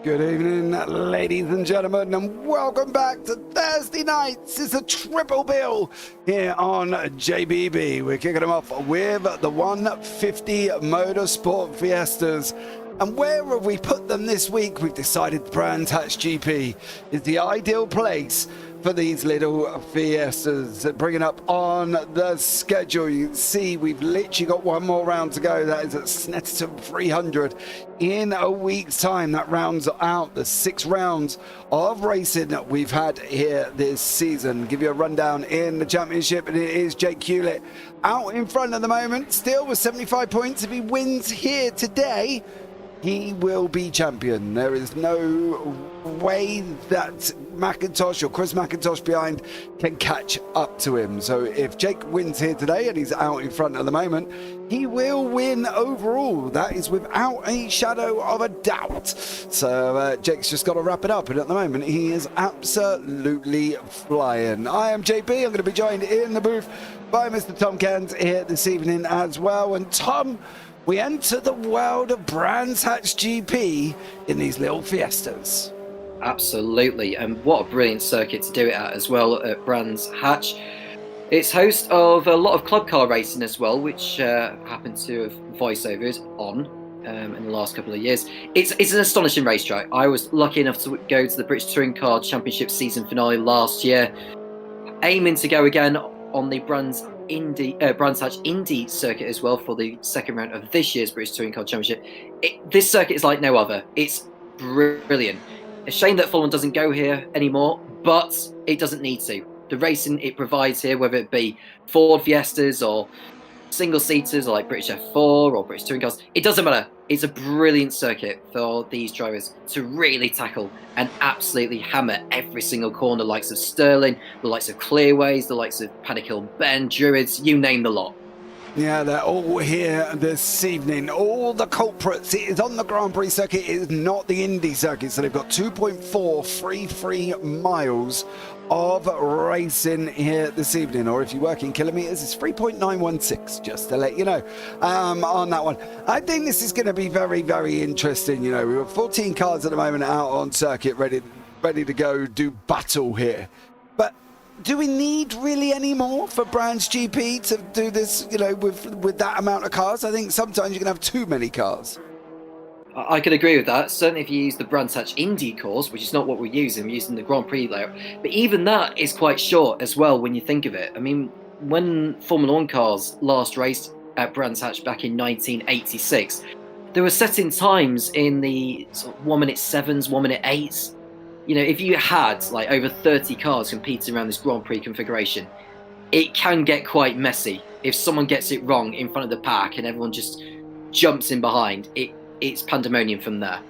Good evening, ladies and gentlemen, and welcome back to Thursday nights. It's a triple bill here on JBB. We're kicking them off with the 150 Motorsport Fiestas. And where have we put them this week? We've decided Brands Hatch GP is the ideal place for these little Fiestas. Bringing up on the schedule, you can see we've literally got one more round to go. That is at Snetterton 300 in a week's time. That rounds out the 6 rounds of racing that we've had here this season. Give you a rundown in the championship, and it is Jake Hewlett out in front at the moment, still with 75 points. If he wins here today, he will be champion. There is no way that McIntosh or Chris McIntosh behind can catch up to him. So if Jake wins here today, and he's out in front at the moment, he will win overall. That is without a shadow of a doubt. So Jake's just got to wrap it up, and at the moment he is absolutely flying. I am JP. I'm going to be joined in the booth by Mr. Tom Cairns here this evening as well. And Tom, we enter the world of Brands Hatch GP in these little Fiestas. Absolutely, and what a brilliant circuit to do it at as well at Brands Hatch. It's host of a lot of club car racing as well, which happened to have voiceovers on in the last couple of years. It's an astonishing racetrack. I was lucky enough to go to the British Touring Car Championship season finale last year, aiming to go again on the Brands Hatch Indy circuit as well for the second round of this year's British Touring Car Championship. This circuit is like no other. It's brilliant. A shame that Fulham doesn't go here anymore, but it doesn't need to. The racing it provides here, whether it be Ford Fiestas or single-seaters like British F4 or British Touring Cars, it doesn't matter. It's a brilliant circuit for these drivers to really tackle and absolutely hammer every single corner, the likes of Stirling, the likes of Clearways, the likes of Paddock Hill Bend, Druids, you name the lot. Yeah, they're all here this evening. All the culprits. It is on the Grand Prix circuit. It is not the Indy circuit. So they've got 2.433 miles of racing here this evening. Or if you work in kilometers, it's 3.916, just to let you know on that one. I think this is going to be very, very interesting. You know, we've got 14 cars at the moment out on circuit ready to go do battle here. But do we need really any more for Brands GP to do this, you know, with that amount of cars? I think sometimes you can have too many cars. I could agree with that. Certainly if you use the Brands Hatch Indy course, which is not what we're using the Grand Prix layout. But even that is quite short as well when you think of it. I mean, when Formula One cars last raced at Brands Hatch back in 1986, there were setting times in the sort of 1 minute 7s, 1 minute 8s. You know, if you had like over 30 cars competing around this Grand Prix configuration, it can get quite messy. If someone gets it wrong in front of the pack and everyone just jumps in behind, it's pandemonium from there.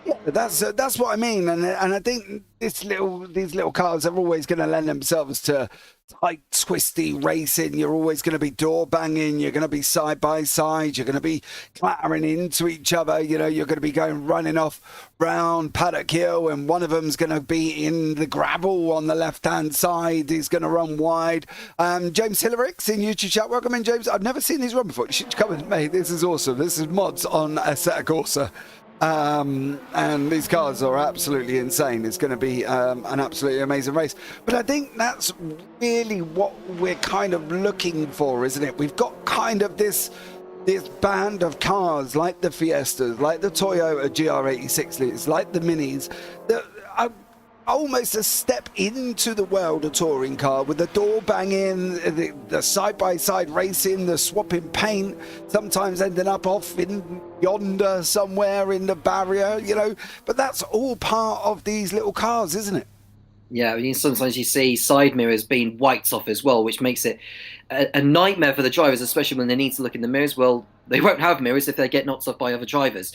Yeah, that's what I mean, and I think these little cars are always going to lend themselves to tight, twisty racing. You're always going to be door banging. You're going to be side by side. You're going to be clattering into each other. You know, you're going to be running off round Paddock Hill, and one of them's going to be in the gravel on the left-hand side. He's going to run wide. James Hillerix in YouTube chat. Welcome in, James. I've never seen these run before. You should come in, mate. This is awesome. This is mods on Assetto Corsa. And these cars are absolutely insane. It's going to be an absolutely amazing race. But I think that's really what we're kind of looking for, isn't it? We've got kind of this band of cars like the Fiestas, like the Toyota GR86s, like the Minis, that are almost a step into the world of touring car, with the door banging, the side-by-side racing, the swapping paint, sometimes ending up off in yonder somewhere in the barrier, you know. But that's all part of these little cars, isn't it? Yeah, I mean, sometimes you see side mirrors being wiped off as well, which makes it a nightmare for the drivers, especially when they need to look in the mirrors. Well, they won't have mirrors if they get knocked off by other drivers.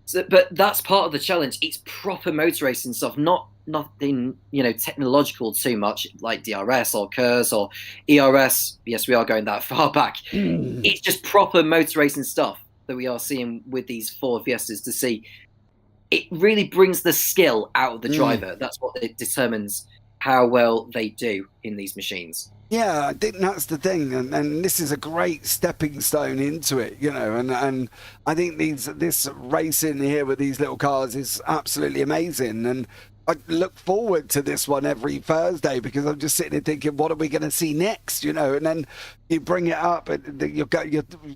So, but that's part of the challenge. It's proper motor racing stuff, nothing, you know, technological too much like DRS or KERS or ERS. Yes, we are going that far back. It's just proper motor racing stuff that we are seeing with these Ford Fiestas to see. It really brings the skill out of the driver. That's what it determines how well they do in these machines. Yeah, I think that's the thing, and this is a great stepping stone into it, you know, and I think this racing here with these little cars is absolutely amazing, and I look forward to this one every Thursday because I'm just sitting there thinking, what are we going to see next, you know? And then you bring it up, and you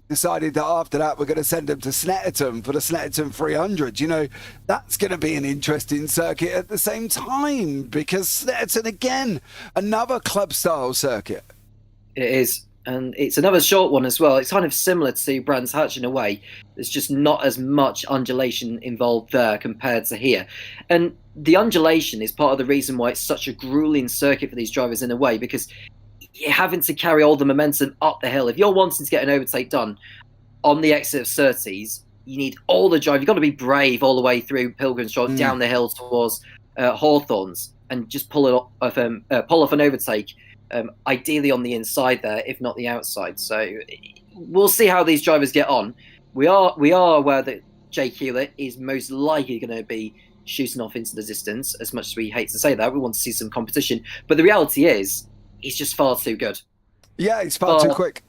decided that after that we're going to send them to Snetterton for the Snetterton 300. You know, that's going to be an interesting circuit at the same time because Snetterton again, another club style circuit. It is. And it's another short one as well. It's kind of similar to Brands Hatch in a way. There's just not as much undulation involved there compared to here. And the undulation is part of the reason why it's such a grueling circuit for these drivers in a way, because you're having to carry all the momentum up the hill. If you're wanting to get an overtake done on the exit of Surtees, you need all the drive. You've got to be brave all the way through Pilgrim's Drive down the hill towards Hawthorns and just pull off an overtake. Ideally on the inside there, if not the outside. So we'll see how these drivers get on. We are aware that Jake Hewlett is most likely going to be shooting off into the distance. As much as we hate to say that, we want to see some competition. But the reality is, he's just far too good. Yeah, he's far too quick.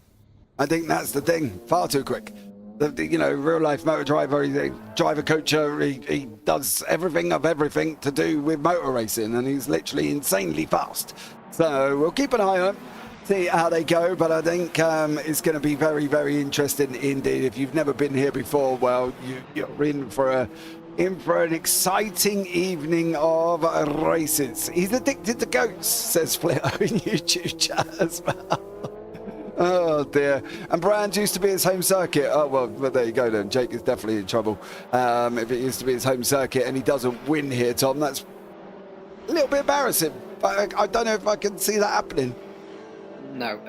I think that's the thing. Far too quick. You know, real life motor driver, he's a driver coacher. He does everything to do with motor racing, and he's literally insanely fast. So we'll keep an eye on them, see how they go. But I think it's going to be very, very interesting indeed. If you've never been here before, well, you're in for an exciting evening of races. He's addicted to goats, says Flitto in YouTube chat as well. Oh dear. And Brands used to be his home circuit. Oh well, there you go then. Jake is definitely in trouble. If it used to be his home circuit and he doesn't win here, Tom, that's a little bit embarrassing. But I don't know if I can see that happening. No.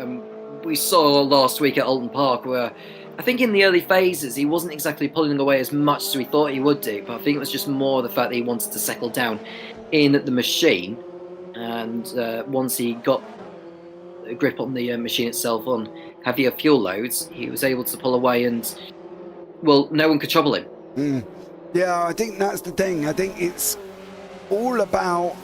We saw last week at Alton Park where I think in the early phases he wasn't exactly pulling away as much as we thought he would do. But I think it was just more the fact that he wanted to settle down in the machine. And once he got a grip on the machine itself on heavier fuel loads, he was able to pull away and, well, no one could trouble him. Yeah, I think that's the thing. I think it's all about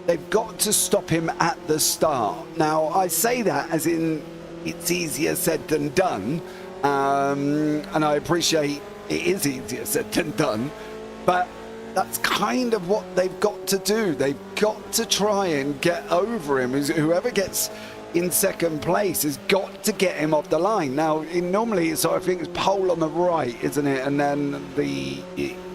they've got to stop him at the start. Now, I say that as in it's easier said than done, and I appreciate it is easier said than done, but that's kind of what they've got to do. They've got to try and get over him. Whoever gets in second place has got to get him off the line. Now, normally, so I think it's pole on the right, isn't it? And then the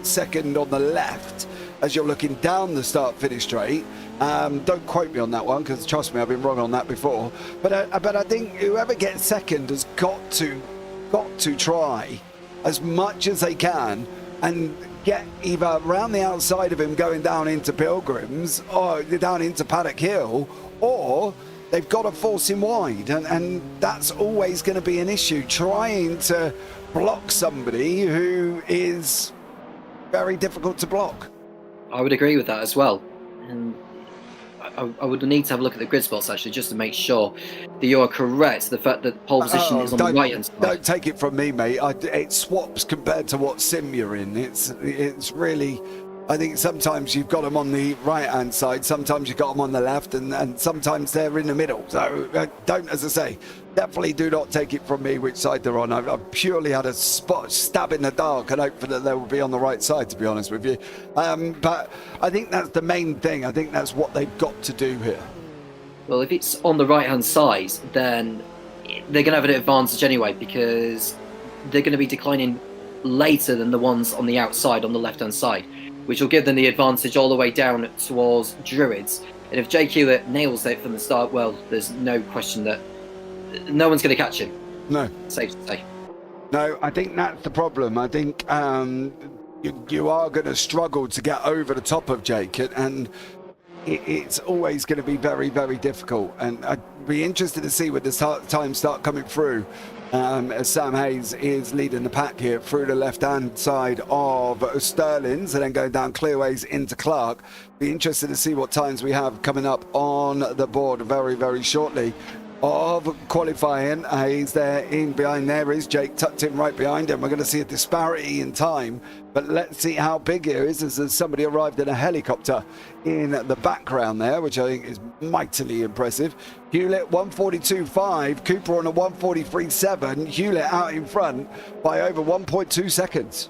second on the left as you're looking down the start-finish straight. Don't quote me on that one, because trust me, I've been wrong on that before. But I think whoever gets second has got to try as much as they can and get either around the outside of him going down into Pilgrims or down into Paddock Hill, or they've got to force him wide, and that's always going to be an issue, trying to block somebody who is very difficult to block. I would agree with that as well. And I would need to have a look at the grid spots actually, just to make sure that you are correct. The fact that pole position is on the right hand side. Don't take it from me, mate. It swaps compared to what sim you're in. It's really. I think sometimes you've got them on the right-hand side, sometimes you've got them on the left, and sometimes they're in the middle. So don't, as I say, definitely do not take it from me which side they're on. I've purely had a stab in the dark and hope that they will be on the right side, to be honest with you. But I think that's the main thing. I think that's what they've got to do here. Well, if it's on the right-hand side, then they're going to have an advantage anyway, because they're going to be declining later than the ones on the outside, on the left-hand side, which will give them the advantage all the way down towards Druids. And if Jake Hewlett nails it from the start, well, there's no question that no one's going to catch him. No. Safe to say. No, I think that's the problem. I think you are going to struggle to get over the top of Jake, and it's always going to be very, very difficult. And I'd be interested to see when the times start coming through. As Sam Hayes is leading the pack here through the left-hand side of Sterling's and then going down clearways into Clark. Be interested to see what times we have coming up on the board very, very shortly. of qualifying. He's there in behind. There is Jake tucked in right behind him. We're going to see a disparity in time, but let's see how big it is as there's somebody arrived in a helicopter in the background there, which I think is mightily impressive. Hewlett 142.5, Cooper on a 143.7, Hewlett out in front by over 1.2 seconds.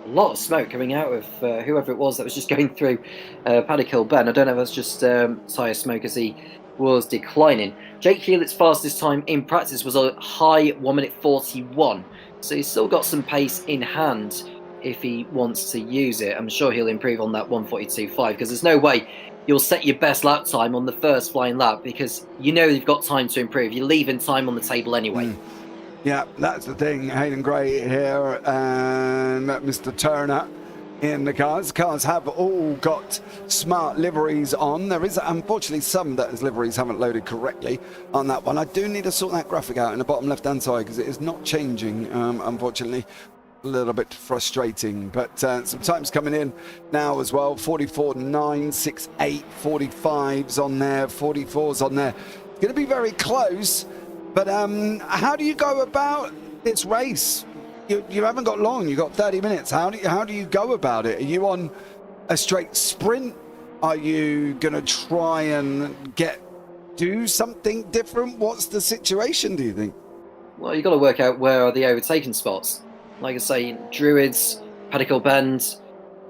A lot of smoke coming out of whoever it was that was just going through Paddock Hill Bend. I don't know if that's just tyre smoke as he was declining. Jake Hewlett's fastest time in practice was a high 1 minute 41, so he's still got some pace in hand if he wants to use it. I'm sure he'll improve on that 142.5, because there's no way you'll set your best lap time on the first flying lap, because you know you've got time to improve. You're leaving time on the table anyway. Yeah, that's the thing. Hayden Gray here and Mr. Turner in the cars. Cars have all got smart liveries on. There is unfortunately some that his liveries haven't loaded correctly on that one. I do need to sort that graphic out in the bottom left hand side because it is not changing, unfortunately. A little bit frustrating, but some times coming in now as well. 44.968, 45s on there, 44s on there. It's going to be very close. But how do you go about this race? You haven't got long. You've got 30 minutes. How do you go about it? Are you on a straight sprint? Are you going to try and do something different? What's the situation, do you think? Well, you've got to work out where are the overtaking spots. Like I say, Druids, Paddock Hill Bend,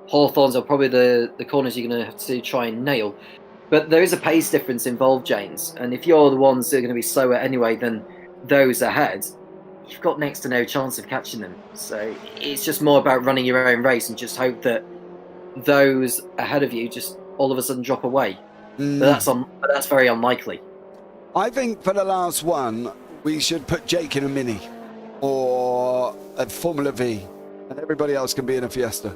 Hawthorns are probably the corners you're going to have to try and nail. But there is a pace difference involved, James, and if you're the ones that are going to be slower anyway than those ahead, you've got next to no chance of catching them. So it's just more about running your own race and just hope that those ahead of you just all of a sudden drop away. But that's very unlikely. I think for the last one, we should put Jake in a Mini or a Formula V, and everybody else can be in a Fiesta.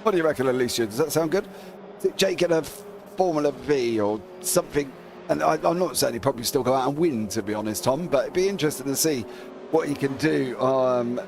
What do you reckon, Alicia? Does that sound good? Jake in a Formula V or something, and I'm not saying he probably still go out and win, to be honest, Tom, but it'd be interesting to see what he can do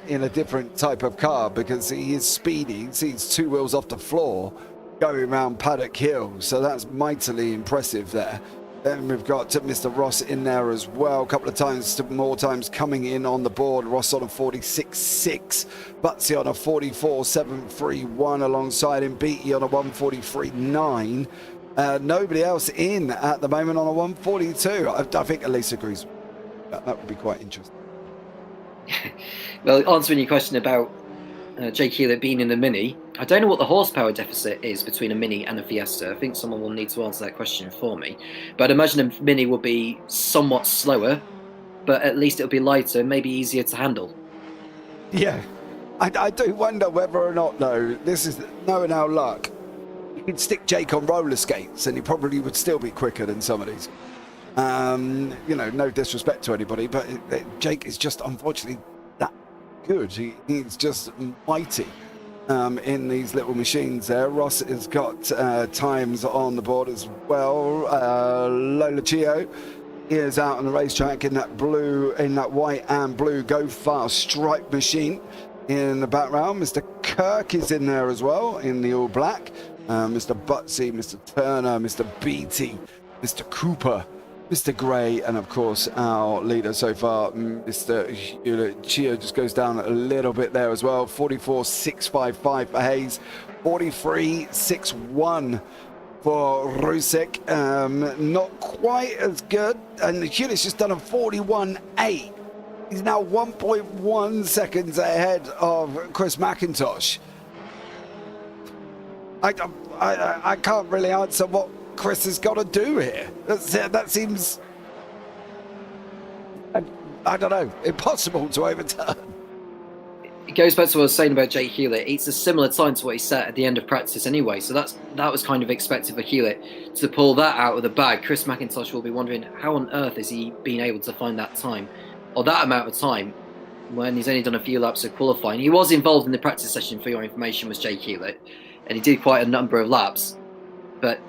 in a different type of car, because he is speedy. He sees two wheels off the floor going around Paddock Hill, so that's mightily impressive there. Then we've got Mr. Ross in there as well. A couple of more times coming in on the board. Ross on a 46.6. Butsy on a 44.731 alongside him. Beatty on a 143.9. Nobody else in at the moment on a 142. I think Elise agrees. That would be quite interesting. Well, answering your question about Jake Hewlett being in the Mini, I don't know what the horsepower deficit is between a Mini and a Fiesta. I think someone will need to answer that question for me. But I'd imagine a Mini will be somewhat slower, but at least it'll be lighter, maybe easier to handle. Yeah. I do wonder whether or not, though, this is knowing our luck. You could stick Jake on roller skates and he probably would still be quicker than some of these. No disrespect to anybody, but Jake is just unfortunately that good. He's just mighty in these little machines there. Ross has got times on the board as well. Lola Chio is out on the racetrack in that white and blue Go Fast stripe machine in the background. Mr. Kirk is in there as well in the all black. Mr. Butsy, Mr. Turner, Mr. Beatty, Mr. Cooper, Mr. Gray, and of course our leader so far, Mr. Chio, just goes down a little bit there as well. 44.655 for Hayes, 43.61 for Rusek. Not quite as good, and Hewlett's just done a 41.8. He's now 1.1 seconds ahead of Chris McIntosh. I can't really answer what Chris has got to do here. That seems, I don't know, impossible to overturn. It goes back to what I was saying about Jake Hewlett. It's a similar time to what he set at the end of practice anyway, so that was kind of expected for Hewlett to pull that out of the bag. Chris McIntosh will be wondering how on earth is he being able to find that time, or that amount of time, when he's only done a few laps of qualifying. He was involved in the practice session, for your information, was Jake Hewlett, and he did quite a number of laps. But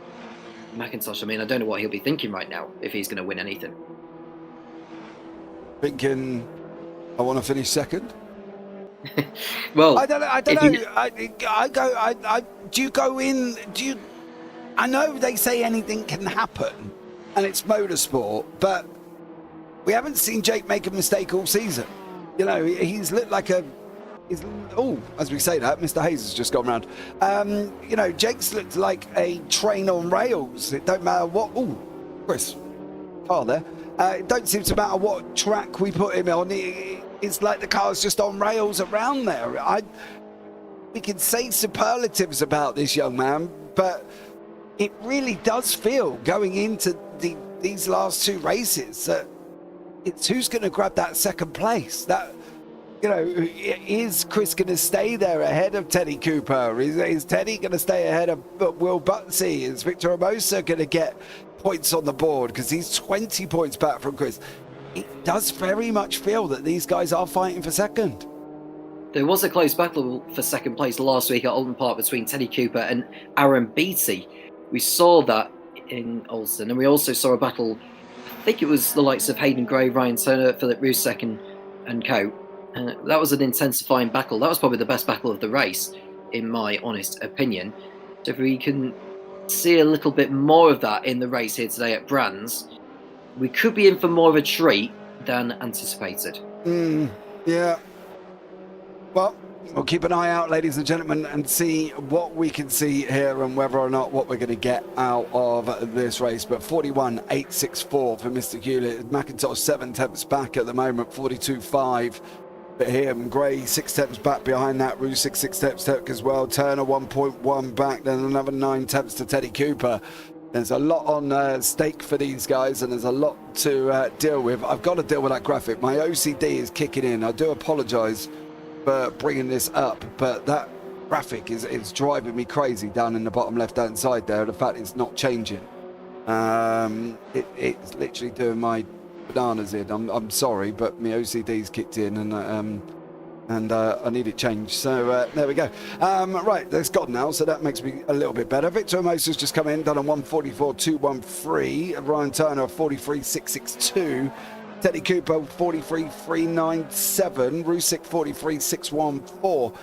McIntosh, I don't know what he'll be thinking right now if he's going to win anything. Thinking, I want to finish second. Well, I don't know. Do you go in? I know they say anything can happen, and it's motorsport, but we haven't seen Jake make a mistake all season. You know, he's looked like as we say that, Mr. Hayes has just gone round. You know, Jake's looked like a train on rails. It don't matter what. Chris, car there. It don't seem to matter what track we put him on. It's like the car's just on rails around there. We can say superlatives about this young man, but it really does feel going into these last 2 races that it's who's going to grab that second place. That, you know, is Chris going to stay there ahead of Teddy Cooper? Is Teddy going to stay ahead of Will Butsey? Is Victor Hermosa going to get points on the board because he's 20 points back from Chris? It does very much feel that these guys are fighting for second. There was a close battle for second place last week at Alton Park between Teddy Cooper and Aaron Beattie. We saw that in Alton, and we also saw a battle, I think it was the likes of Hayden Gray, Ryan Turner, Philip Rusek and co. That was an intensifying battle. That was probably the best battle of the race, in my honest opinion. So if we can see a little bit more of that in the race here today at Brands, we could be in for more of a treat than anticipated. Yeah. Well, we'll keep an eye out, ladies and gentlemen, and see what we can see here and whether or not what we're going to get out of this race. But 41.864 for Mr. Hewlett. McIntosh 7 tenths back at the moment, 42.5 for him. Gray 6 tenths back behind that. Rusek 6 tenths back as well. Turner 1.1 back, then another 9 tenths to Teddy Cooper. There's a lot on stake for these guys, and there's a lot to deal with. I've got to deal with that graphic. My OCD is kicking in. I do apologise for bringing this up, but that graphic is driving me crazy down in the bottom left hand side there. The fact it's not changing, it's literally doing my bananas in. I'm sorry, but my OCD's kicked in, and I need it changed. So there we go. Right, that's gone now, so that makes me a little bit better. Victor Hermosa's just come in, done a 144.213. Ryan Turner 43.662. Teddy Cooper 43.397, Rusek 43.614.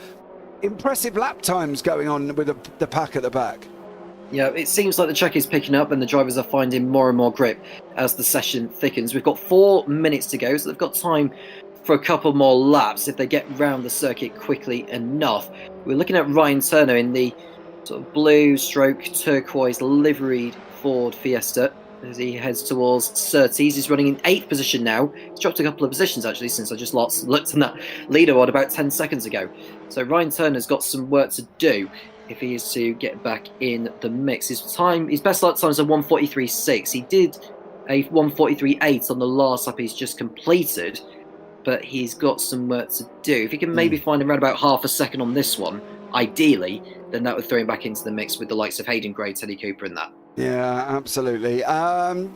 Impressive lap times going on with the pack at the back. Yeah, it seems like the track is picking up and the drivers are finding more and more grip as the session thickens. We've got 4 minutes to go, so they've got time for a couple more laps if they get round the circuit quickly enough. We're looking at Ryan Turner in the sort of blue stroke turquoise liveried Ford Fiesta as he heads towards Surtees. He's running in 8th position now. He's dropped a couple of positions actually since I just looked on that leaderboard about 10 seconds ago. So Ryan Turner's got some work to do if he is to get back in the mix. His best lap time is a 1:43.6. He did a 1:43.8 on the last lap he's just completed, but he's got some work to do. If he can maybe find around about half a second on this one, ideally, then that would throw him back into the mix with the likes of Hayden Gray, Teddy Cooper and that. Yeah, absolutely.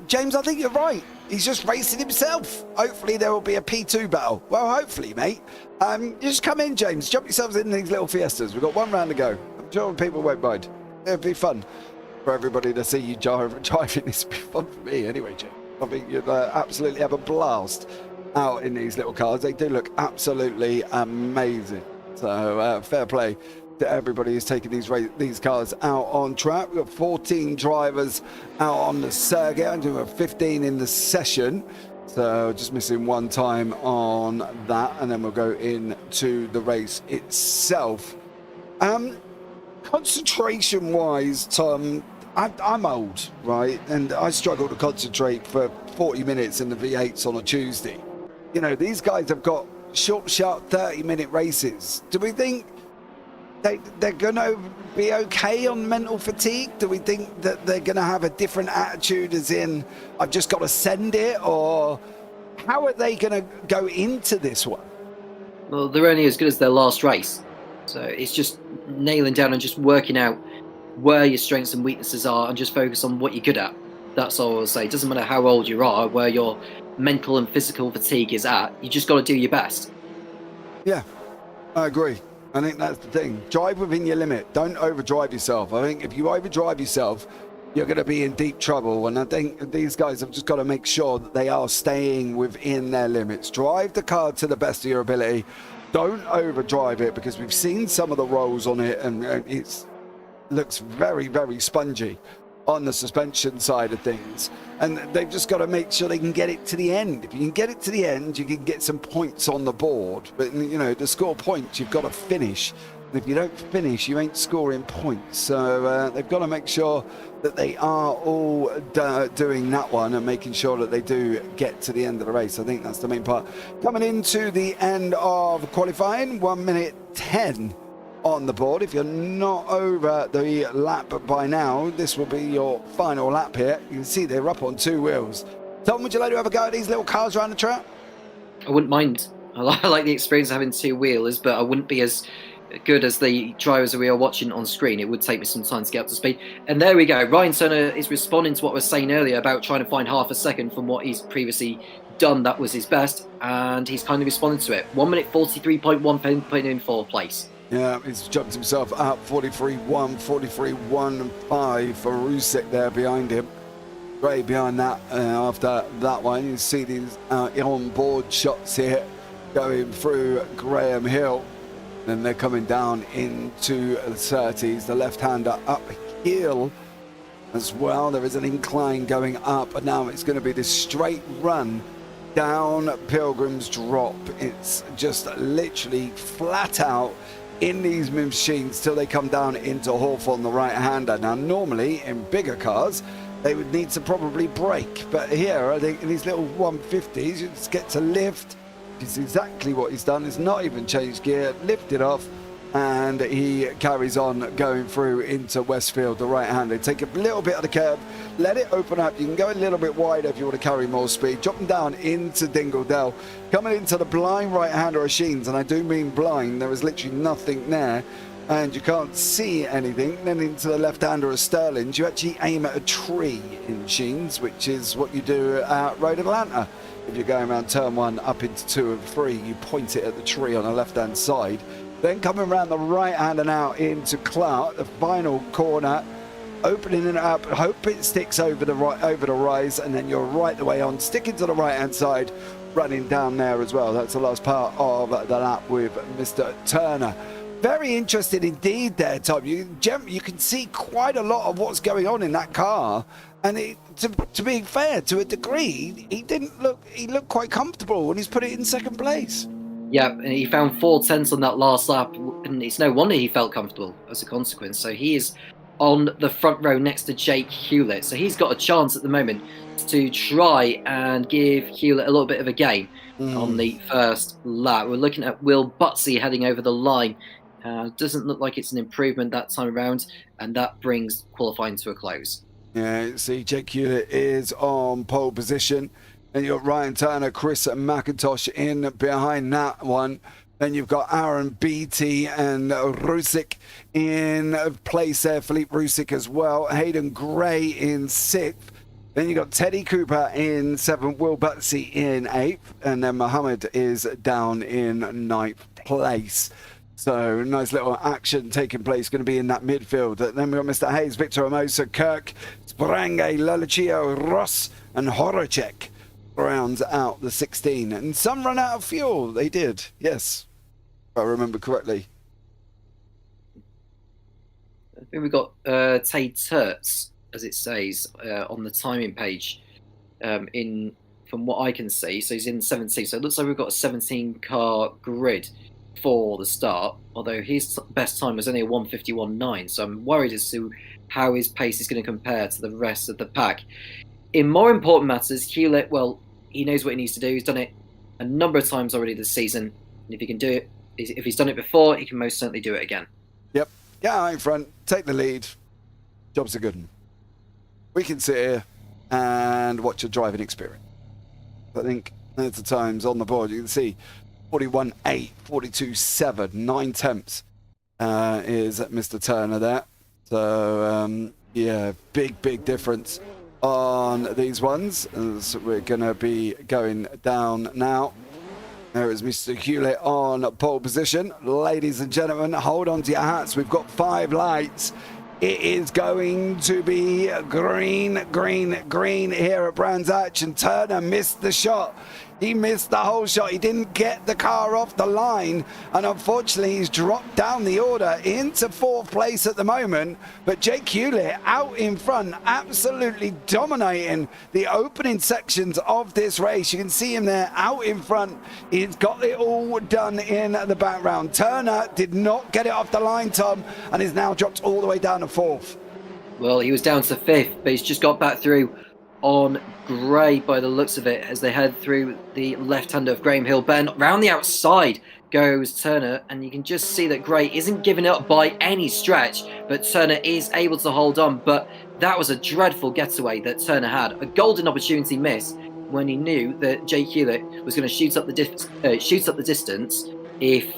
James, I think you're right. He's just racing himself. Hopefully there will be a P2 battle. Well, hopefully, mate. Just come in, James. Jump yourselves in these little Fiestas. We've got 1 round to go. I'm sure people won't mind. It'll be fun for everybody to see you driving. This will be fun for me anyway, James. I think you'll absolutely have a blast out in these little cars. They do look absolutely amazing. So fair play to everybody who's taking these cars out on track. We've got 14 drivers out on the circuit. I'm doing 15 in the session, so just missing 1 time on that, and then we'll go into the race itself. Concentration wise, Tom, I'm old, right, and I struggle to concentrate for 40 minutes in the V8s on a Tuesday. You know, these guys have got short, sharp 30-minute races. Do we think they're going to be okay on mental fatigue? Do we think that they're going to have a different attitude, as in, I've just got to send it? Or how are they going to go into this one? Well, they're only as good as their last race. So it's just nailing down and just working out where your strengths and weaknesses are and just focus on what you're good at. That's all I'll say. It doesn't matter how old you are, where your mental and physical fatigue is at. You just got to do your best. Yeah, I agree. I think that's the thing. Drive within your limit. Don't overdrive yourself. I think if you overdrive yourself, you're going to be in deep trouble. And I think these guys have just got to make sure that they are staying within their limits. Drive the car to the best of your ability. Don't overdrive it, because we've seen some of the rolls on it and it looks very, very spongy. on the suspension side of things. And they've just got to make sure they can get it to the end. If you can get it to the end, you can get some points on the board. But, you know, to score points, you've got to finish. And if you don't finish, you ain't scoring points. So they've got to make sure that they are all doing that one and making sure that they do get to the end of the race. I think that's the main part. Coming into the end of qualifying, 1 minute 10 on the board. If you're not over the lap by now, this will be your final lap here. You can see they're up on 2 wheels. Tom, would you like to have a go at these little cars around the track? I wouldn't mind. I like the experience of having 2 wheelers, but I wouldn't be as good as the drivers that we are watching on screen. It would take me some time to get up to speed. And there we go. Ryan Turner is responding to what I was saying earlier about trying to find half a second from what he's previously done. That was his best, and he's kind of responded to it. 1 minute 43.1, putting in 4th place. Yeah, he's jumped himself up 43.1, 43.15 for Rusek there behind him. Gray behind that after that one. You see these on-board shots here going through Graham Hill. Then they're coming down into the 30s. The left-hander uphill as well. There is an incline going up, and now it's going to be this straight run down Pilgrim's Drop. It's just literally flat out in these machines till they come down into Hawthorne, the right-hander. Now, normally in bigger cars, they would need to probably brake, but here I think in these little 150s, you just get to lift. It's exactly what he's done. He's not even changed gear, lifted off, and he carries on going through into Westfield, the right-hander. Take a little bit of the curb, let it open up. You can go a little bit wider if you want to carry more speed. Dropping down into Dingledell, coming into the blind right-hander of Sheens, and I do mean blind. There is literally nothing there, and you can't see anything. Then into the left-hander of Sterling, you actually aim at a tree in Sheens, which is what you do at Road Atlanta. If you're going around turn 1 up into 2 and 3, you point it at the tree on the left-hand side. Then coming around the right-hander now into Clark, the final corner, opening it up, hope it sticks over the rise, and then you're right the way on, sticking to the right-hand side, running down there as well. That's the last part of the lap with Mr. Turner. Very interested indeed there, Tom. You can see quite a lot of what's going on in that car. And to be fair, to a degree, he looked quite comfortable when he's put it in 2nd place. Yeah, and he found 4/10 on that last lap, and it's no wonder he felt comfortable as a consequence. So he is on the front row next to Jake Hewlett. So he's got a chance at the moment to try and give Hewlett a little bit of a game on the first lap. We're looking at Will Butsey heading over the line. Doesn't look like it's an improvement that time around, and that brings qualifying to a close. Yeah, see, Jake Hewlett is on pole position. Then you've got Ryan Turner, Chris McIntosh in behind that one. Then you've got Aaron Beattie and Rusik in place there. Philippe Rusik as well. Hayden Gray in 6th. Then you've got Teddy Cooper in 7th. Will Butsey in 8th. And then Mohammed is down in 9th place. So nice little action taking place, going to be in that midfield. Then we've got Mr. Hayes, Victor Amosa, Kirk, Sprange, Lalachio, Ross and Horacek rounds out the 16. And some run out of fuel. They did, yes, if I remember correctly. I think we've got Tay Turtz, as it says on the timing page, from what I can see. So he's in 17. So it looks like we've got a 17-car grid for the start, although his best time was only a 1:51.9, so I'm worried as to how his pace is going to compare to the rest of the pack. In more important matters, Hewlett, well, he knows what he needs to do. He's done it a number of times already this season, and if he can do it, if he's done it before, he can most certainly do it again. Yep. Yeah, in front, take the lead. Job's a good one. We can sit here and watch a driving experience. I think at the times on the board, you can see 41.8, 42.7, 9 tenths is Mr. Turner there. So, yeah, big difference on these ones. As we're going to be going down now. There is Mr. Hewlett on pole position. Ladies and gentlemen, hold on to your hats. We've got 5 lights. It is going to be green here at Brands Hatch, and Turner missed the shot. He missed the whole shot. He didn't get the car off the line, and unfortunately he's dropped down the order into 4th place at the moment. But Jake Hewlett out in front, absolutely dominating the opening sections of this race. You can see him there out in front. He's got it all done in the background. Turner did not get it off the line, Tom, and is now dropped all the way down to 4th. Well, he was down to 5th, but he's just got back through on Gray by the looks of it as they head through the left-hand of Graham Hill Bend. Round the outside goes Turner, and you can just see that Gray isn't giving up by any stretch, but Turner is able to hold on. But that was a dreadful getaway that Turner had, a golden opportunity missed when he knew that Jake Hewlett was going to shoot up the distance if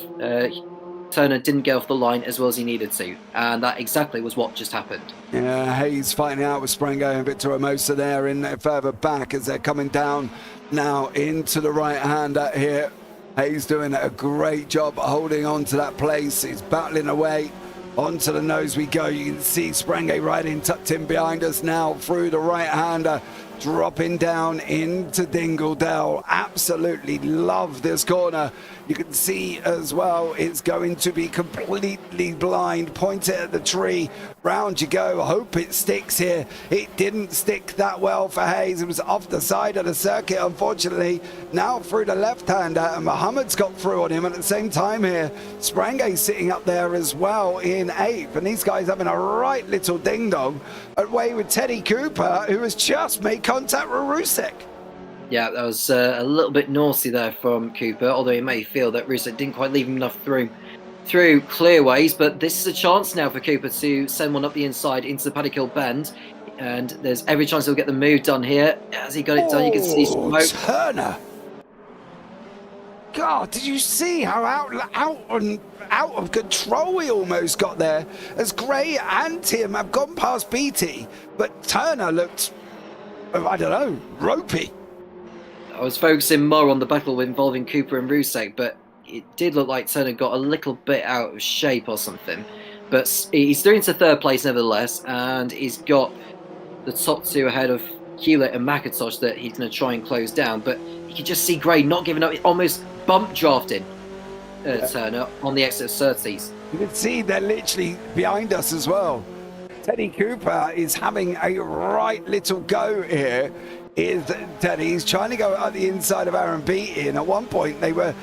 Turner didn't get off the line as well as he needed to, and that exactly was what just happened. Yeah, Hayes fighting out with Sprango and Victor Hermosa there in there further back as they're coming down now into the right hand here. Hayes doing a great job holding on to that place. He's battling away. Onto the nose we go. You can see Sprango riding tucked in behind us now through the right hander, dropping down into Dingledale. Absolutely love this corner. You can see as well it's going to be completely blind. Point it at the tree. Round you go. Hope it sticks here. It didn't stick that well for Hayes. It was off the side of the circuit, unfortunately. Now through the left-hander, and Muhammad's got through on him. And at the same time here, Sprango's sitting up there as well in 8th. And these guys having a right little ding-dong away with Teddy Cooper, who has just made contact with Rusek. Yeah, that was a little bit naughty there from Cooper, although he may feel that Rusek didn't quite leave him enough through clearways. But this is a chance now for Cooper to send one up the inside into the Paddock Hill Bend, and there's every chance he'll get the move done here. As he got it done, you can see smoke. Turner! God, did you see how out of control he almost got there? As Gray and Tim have gone past Beatty, but Turner looked, I don't know, ropey. I was focusing more on the battle involving Cooper and Rusek, but it did look like Turner got a little bit out of shape or something. But he's through into 3rd place nevertheless, and he's got the top 2 ahead of Hewlett and McIntosh that he's going to try and close down. But you can just see Gray not giving up, almost bump drafting Turner on the exit of Surtees. You can see they're literally behind us as well. Teddy Cooper is having a right little go here. He's trying to go at the inside of Aaron Beatty, and at one point they were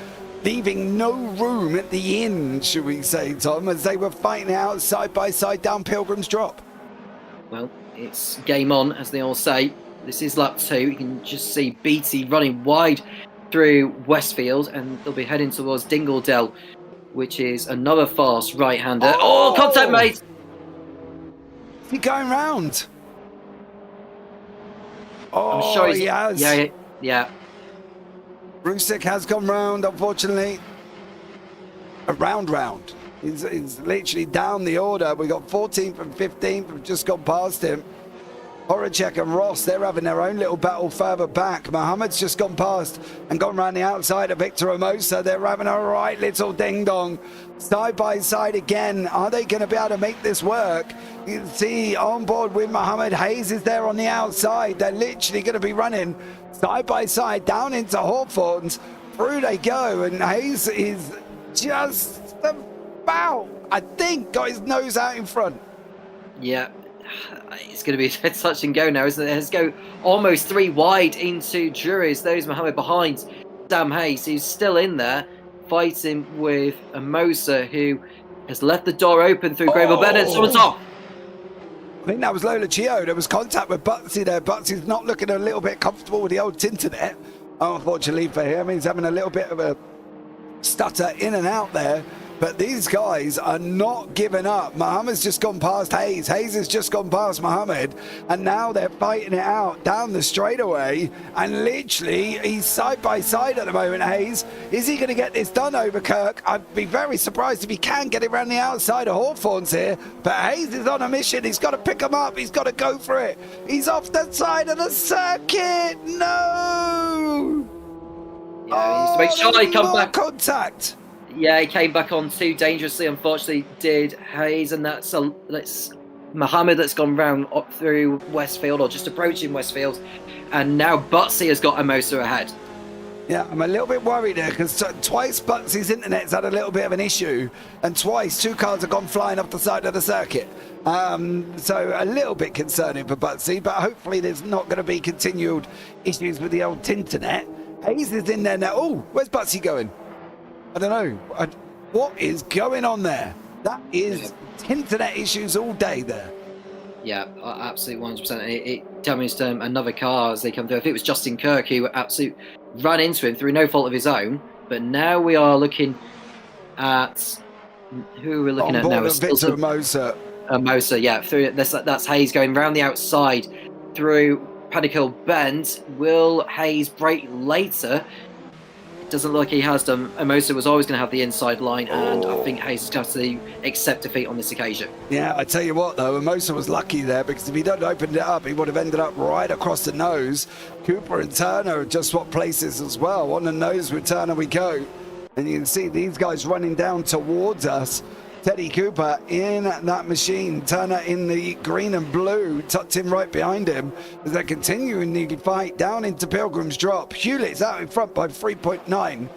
leaving no room at the end, should we say, Tom, as they were fighting out side by side down Pilgrim's Drop. Well, it's game on, as they all say. This is lap 2. You can just see Beatty running wide through Westfield, and they'll be heading towards Dingledale, which is another fast right-hander. Oh, contact, mate! Is he going round? I'm sure he has. Yeah. Rusek has gone round, unfortunately. A round. He's literally down the order. We got 14th and 15th have just gone past him. Horacek and Ross, they're having their own little battle further back. Mohammed's just gone past and gone round the outside of Victor Hermosa. They're having a right little ding-dong. Side by side again. Are they going to be able to make this work? You can see on board with Mohammed. Hayes is there on the outside. They're literally going to be running side by side down into Hawthorns. Through they go, and Hayes is just about, I think, got his nose out in front. Yeah. It's going to be a touch and go now, isn't it? Let's go almost 3 wide into Drury's. There's Mohammed behind Sam Hayes, who's still in there fighting with Hermosa, who has left the door open through Grable Bennett. Someone's off. I think that was Lola Chio. There was contact with Butsy there. Butsy's not looking a little bit comfortable with the old Tinternet. Unfortunately for him, he's having a little bit of a stutter in and out there. But these guys are not giving up. Mohammed's just gone past Hayes. Hayes has just gone past Mohammed. And now they're fighting it out down the straightaway. And literally, he's side by side at the moment, Hayes. Is he going to get this done over Kirk? I'd be very surprised if he can get it around the outside of Hawthorns here. But Hayes is on a mission. He's got to pick him up. He's got to go for it. He's off the side of the circuit. No! Yeah, he needs to make sure he come back. Contact. Yeah, he came back on too dangerously, unfortunately, did Hayes, and that's Mohammed that's gone round up through Westfield, or just approaching Westfield, and now Butsy has got Hermosa ahead. Yeah, I'm a little bit worried there because twice Butsy's internet's had a little bit of an issue, and twice 2 cars have gone flying off the side of the circuit. So a little bit concerning for Butsy, but hopefully there's not going to be continued issues with the old Tinternet. Hayes is in there now. Oh, where's Butsy going? I don't know. What is going on there? That is Tinternet issues all day there. Yeah, absolutely 100%. It damaged another car as they come through. I think it was Justin Kirk who absolutely ran into him through no fault of his own. But now we are looking at who we're looking at now. Victor Moser. Moser, yeah. Through that's Hayes going round the outside through Paddock Hill Bend. Will Hayes brake later? Doesn't look like he has done. Moser was always going to have the inside line, and I think Hayes is going to accept defeat on this occasion. Yeah, I tell you what, though, Moser was lucky there because if he'd opened it up, he would have ended up right across the nose. Cooper and Turner just swapped places as well. On the nose with Turner we go. And you can see these guys running down towards us. Teddy Cooper in that machine, Turner in the green and blue, tucked in right behind him as they're continuing the fight down into Pilgrim's Drop. Hewlett's out in front by 3.9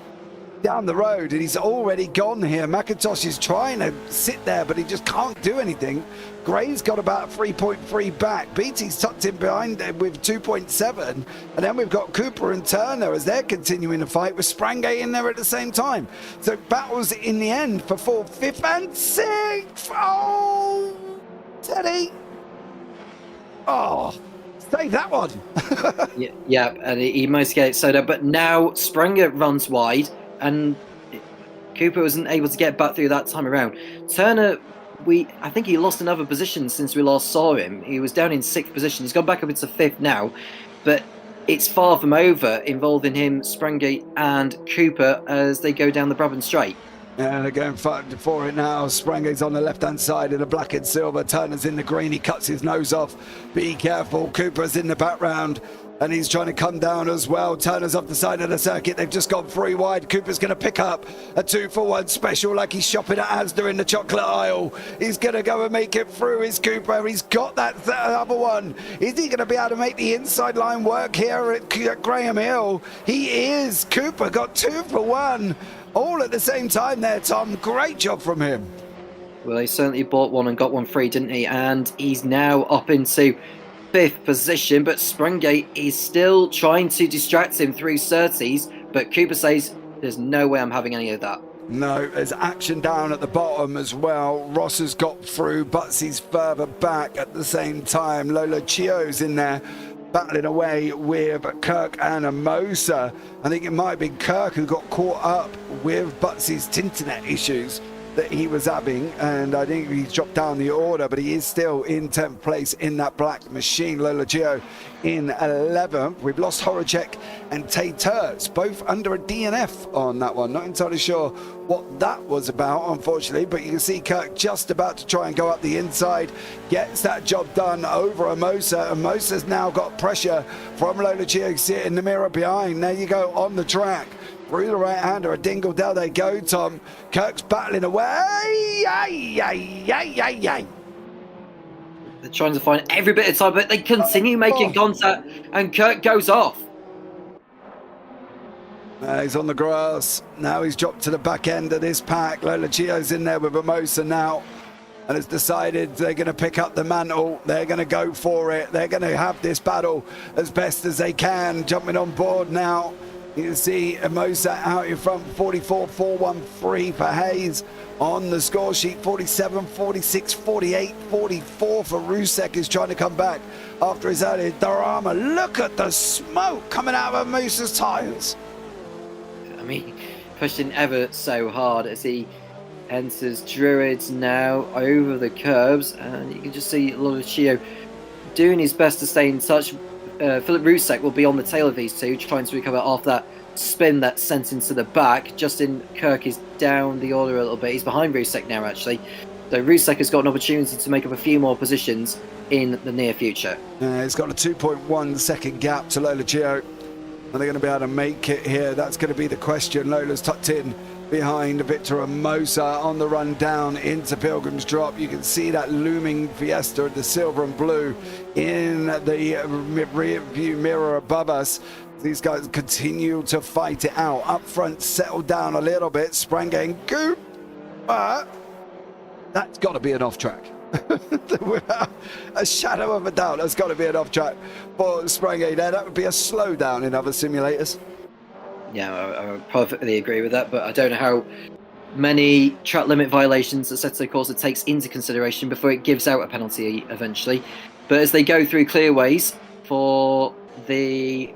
down the road, and he's already gone here. McIntosh is trying to sit there, but he just can't do anything. Gray's got about 3.3 back. Beatty's tucked in behind him with 2.7. And then we've got Cooper and Turner as they're continuing to fight with Sprangay in there at the same time. So battles in the end for 4th, 5th, and 6th. Oh, Teddy. Oh, save that one. yeah, and he managed to get it soda. But now Spranger runs wide, and Cooper wasn't able to get back through that time around. Turner, I think he lost another position since we last saw him. He was down in 6th position. He's gone back up into 5th now, but it's far from over, involving him, Spranger and Cooper as they go down the Brabham Straight. Yeah, they're going for it now. Sprangay's on the left-hand side in the black and silver. Turner's in the green. He cuts his nose off. Be careful. Cooper's in the background, and he's trying to come down as well. Turner's off the side of the circuit. They've just gone 3 wide. Cooper's going to pick up a 2-for-1 special like he's shopping at Asda in the chocolate aisle. He's going to go and make it through, is Cooper. He's got that other one. Is he going to be able to make the inside line work here at Graham Hill? He is. Cooper got 2-for-1. All at the same time there, Tom. Great job from him. Well, he certainly bought one and got one free, didn't he? And he's now up into 5th position, but Sprungate is still trying to distract him through Surtees, but Cooper says, there's no way I'm having any of that. No, there's action down at the bottom as well. Ross has got through, Butsy's further back at the same time. Lola Chio's in there, battling away with Kirk and Amosa. I think it might have been Kirk who got caught up with Butsy's Tinternet issues that he was having, and I think he's dropped down the order, but he is still in 10th place in that black machine. Lola Gio in 11th. We've lost Horacek and Tay Turks, both under a DNF on that one. Not entirely sure what that was about, unfortunately, but you can see Kirk just about to try and go up the inside, gets that job done over Amosa. Amosa's now got pressure from Lola Gio sitting in the mirror behind. There you go, on the track. Through the right-hander, a dingle, down they go, Tom. Kirk's battling away. They're trying to find every bit of time, but they continue making contact, and Kirk goes off. He's on the grass. Now he's dropped to the back end of this pack. Lola Chio's in there with Amosa now, and has decided they're going to pick up the mantle. They're going to go for it. They're going to have this battle as best as they can. Jumping on board now. You can see Amosa out in front, 44.413 for Hayes on the score sheet, 47, 46, 48, 44 for Rusek, who's trying to come back after his early drama. Look at the smoke coming out of Amosa's tyres. I mean, pushing ever so hard as he enters Druids now over the curbs, and you can just see Lolachio doing his best to stay in touch. Philip Rusek will be on the tail of these two, trying to recover off that spin that sent into the back. Justin Kirk is down the order a little bit. He's behind Rusek now, actually. So Rusek has got an opportunity to make up a few more positions in the near future. He's got a 2.1 second gap to Lola Gio. Are they going to be able to make it here? That's going to be the question. Lola's tucked in behind Victor Amosa on the run down into Pilgrim's Drop. You can see that looming Fiesta, the silver and blue, in the rear view mirror above us. These guys continue to fight it out. Up front, settle down a little bit. Sprenge and Goop. But that's got to be an off track. Without a shadow of a doubt, that's got to be an off track for Sprenge there. That would be a slowdown in other simulators. Yeah, I perfectly agree with that, but I don't know how many track limit violations that Seto Corsa takes into consideration before it gives out a penalty eventually. But as they go through clearways for the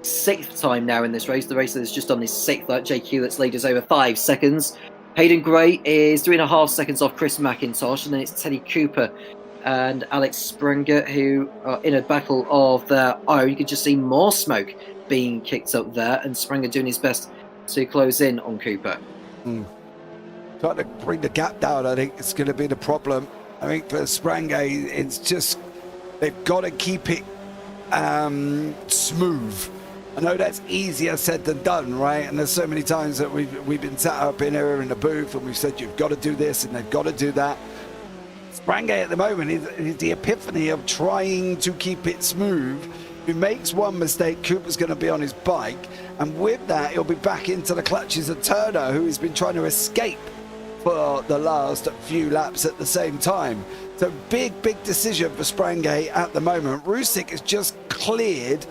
6th time now in this race, the race is just on his 6th lap. Jake Hewlett's lead is over 5 seconds. Hayden Gray is 3.5 seconds off Chris McIntosh, and then it's Teddy Cooper and Alex Sprenger who are in a battle of their own. You can just see more smoke being kicked up there, and Sprenger doing his best to close in on Cooper. Trying to bring the gap down, I think it's going to be the problem. I think for Sprenge, it's just they've got to keep it smooth. I know that's easier said than done, right? And there's so many times that we've been sat up in here in the booth and we've said you've got to do this and they've got to do that. Sprenge at the moment is the epiphany of trying to keep it smooth. If he makes one mistake, Cooper's going to be on his bike, and with that he'll be back into the clutches of Turner, who has been trying to escape for the last few laps at the same time. So big decision for Sprenge at the moment. Rusick has just cleared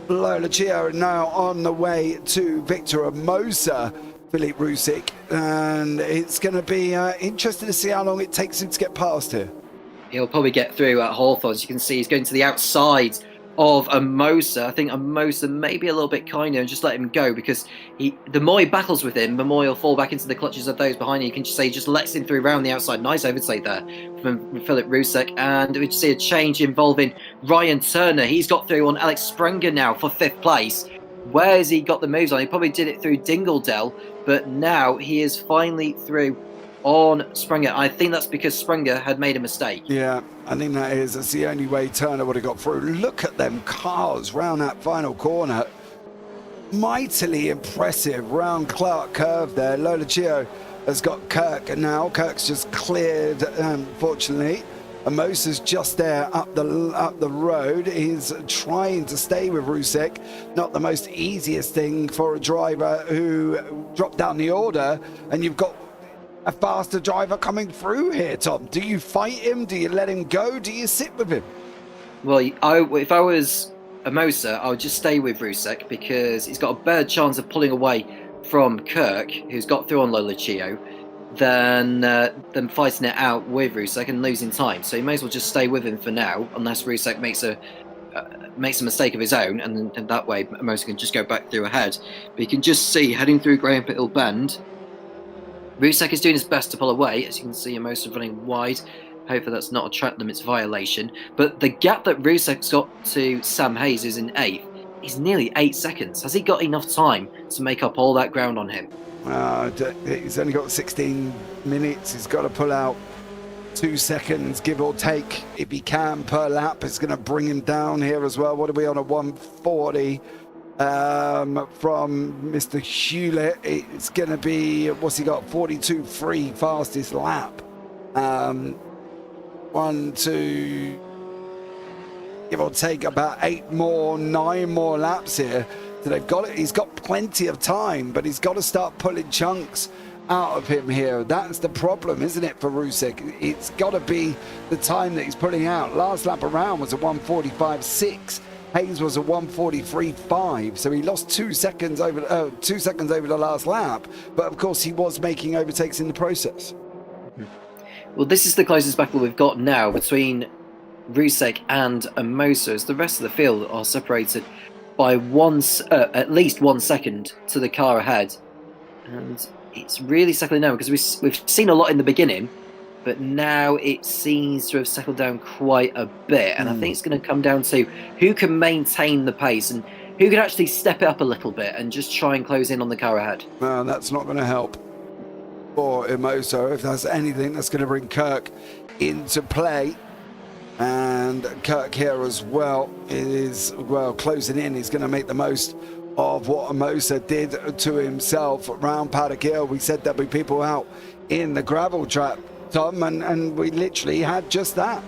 Lola Chio, now on the way to Victor Amosa, Philippe Rusick, and it's going to be interesting to see how long it takes him to get past here. He'll probably get through at Hawthorne. As you can see, he's going to the outside of Amosa. I think Amosa may be a little bit kinder and just let him go, because the more he battles with him, the more he'll fall back into the clutches of those behind him. You can just say he just lets him through around the outside. Nice overtake there from Philip Rusek. And we see a change involving Ryan Turner. He's got through on Alex Sprenger now for 5th place. Where has he got the moves on? He probably did it through Dingledell, but now he is finally through on Sprenger. I think that's because Sprenger had made a mistake. Yeah, I think that's the only way Turner would have got through. Look at them cars round that final corner. Mightily impressive round Clark curve there. Lola Chio has got Kirk, and now Kirk's just cleared, fortunately. Amosa's just there up the road. He's trying to stay with Rusek. Not the most easiest thing for a driver who dropped down the order, and you've got a faster driver coming through here, Tom. Do you fight him? Do you let him go? Do you sit with him? Well, if I was Amosa, I would just stay with Rusek, because he's got a better chance of pulling away from Kirk, who's got through on Lola Chio, than fighting it out with Rusek and losing time. So you may as well just stay with him for now, unless Rusek makes a mistake of his own, and that way Amosa can just go back through ahead. But you can just see, heading through Graham Hill Bend, Rusek is doing his best to pull away. As you can see, Amosa running wide. Hopefully that's not a track limits violation. But the gap that Rusek's got to Sam Hayes, is in 8th, is nearly 8 seconds. Has he got enough time to make up all that ground on him? He's only got 16 minutes. He's got to pull out 2 seconds, give or take, if he can, per lap. It's going to bring him down here as well. What are we on, a 140 from Mr. Hewlett? It's going to be, what's he got, 42.3 fastest lap. 1, 2, give or take about 9 more laps here. So he's got plenty of time, but he's got to start pulling chunks out of him here. That's the problem, isn't it, for Rusek? It's got to be the time that he's putting out. Last lap around was a 1:45.6. Hayes was a 1:43.5. So he lost 2 seconds over the last lap. But of course, he was making overtakes in the process. Well, this is the closest battle we've got now between Rusek and Amosa, as the rest of the field are separated by at least 1 second to the car ahead. And it's really settling down, because we've seen a lot in the beginning, but now it seems to have settled down quite a bit. And I think it's going to come down to who can maintain the pace and who can actually step it up a little bit and just try and close in on the car ahead. Well, that's not going to help for Amosa. If there's anything that's going to bring Kirk into play, and Kirk here as well is, well, closing in. He's going to make the most of what Amosa did to himself around Paddock Hill. We said there'd be people out in the gravel trap, Tom, and we literally had just that.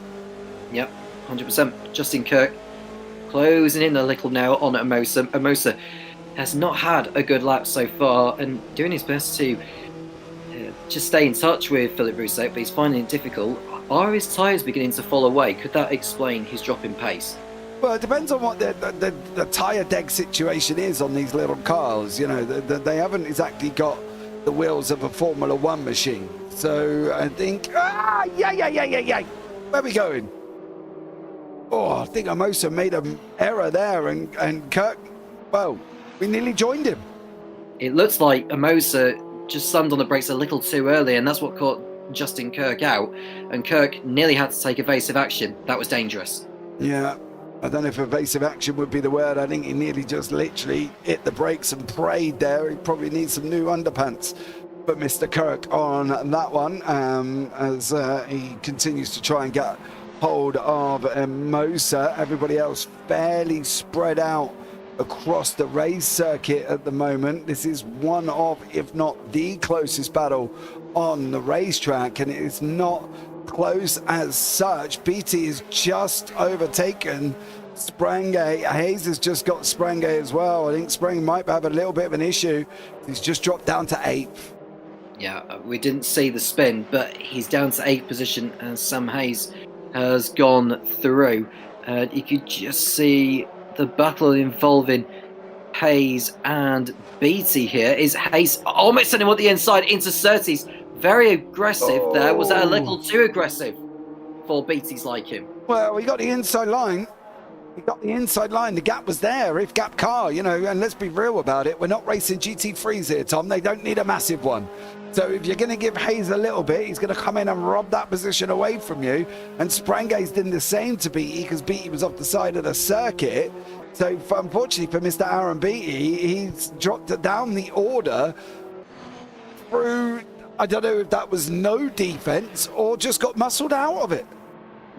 Yep, 100%. Justin Kirk closing in a little now on Amosa. Amosa has not had a good lap so far and doing his best to just stay in touch with Philip Rousset, but he's finding it difficult. Are his tyres beginning to fall away? Could that explain his drop in pace? Well, it depends on what the tyre deg situation is on these little cars. You know, they haven't exactly got the wheels of a Formula One machine. So I think, yeah. Where are we going? Oh, I think Amosa made an error there, and Kirk, well, we nearly joined him. It looks like Amosa just slammed on the brakes a little too early, and that's what caught Justin Kirk out. And Kirk nearly had to take evasive action. That was dangerous. Yeah. I don't know if evasive action would be the word. I think he nearly just literally hit the brakes and prayed there. He probably needs some new underpants. But Mr. Kirk on that one as he continues to try and get hold of Mosa. Everybody else fairly spread out across the race circuit at the moment. This is one of, if not the closest battle on the racetrack, and it is not close as such. BT is just overtaken Sprangay. Hayes has just got Sprangay as well. I think Sprang might have a little bit of an issue. He's just dropped down to 8th. Yeah, we didn't see the spin, but he's down to 8th position as Sam Hayes has gone through. You could just see the battle involving Hayes and BT here. Is Hayes almost sending him on the inside into Surtees? Very aggressive there. Was that a little too aggressive for BT's liking? Well, we got the inside line. The gap was there. If gap car, you know, and let's be real about it. We're not racing GT3s here, Tom. They don't need a massive one. So if you're going to give Hayes a little bit, he's going to come in and rob that position away from you. And Sprangay's did the same to Beatty because Beatty was off the side of the circuit. So unfortunately for Mr. Aaron Beatty, he's dropped it down the order through, I don't know if that was no defense or just got muscled out of it.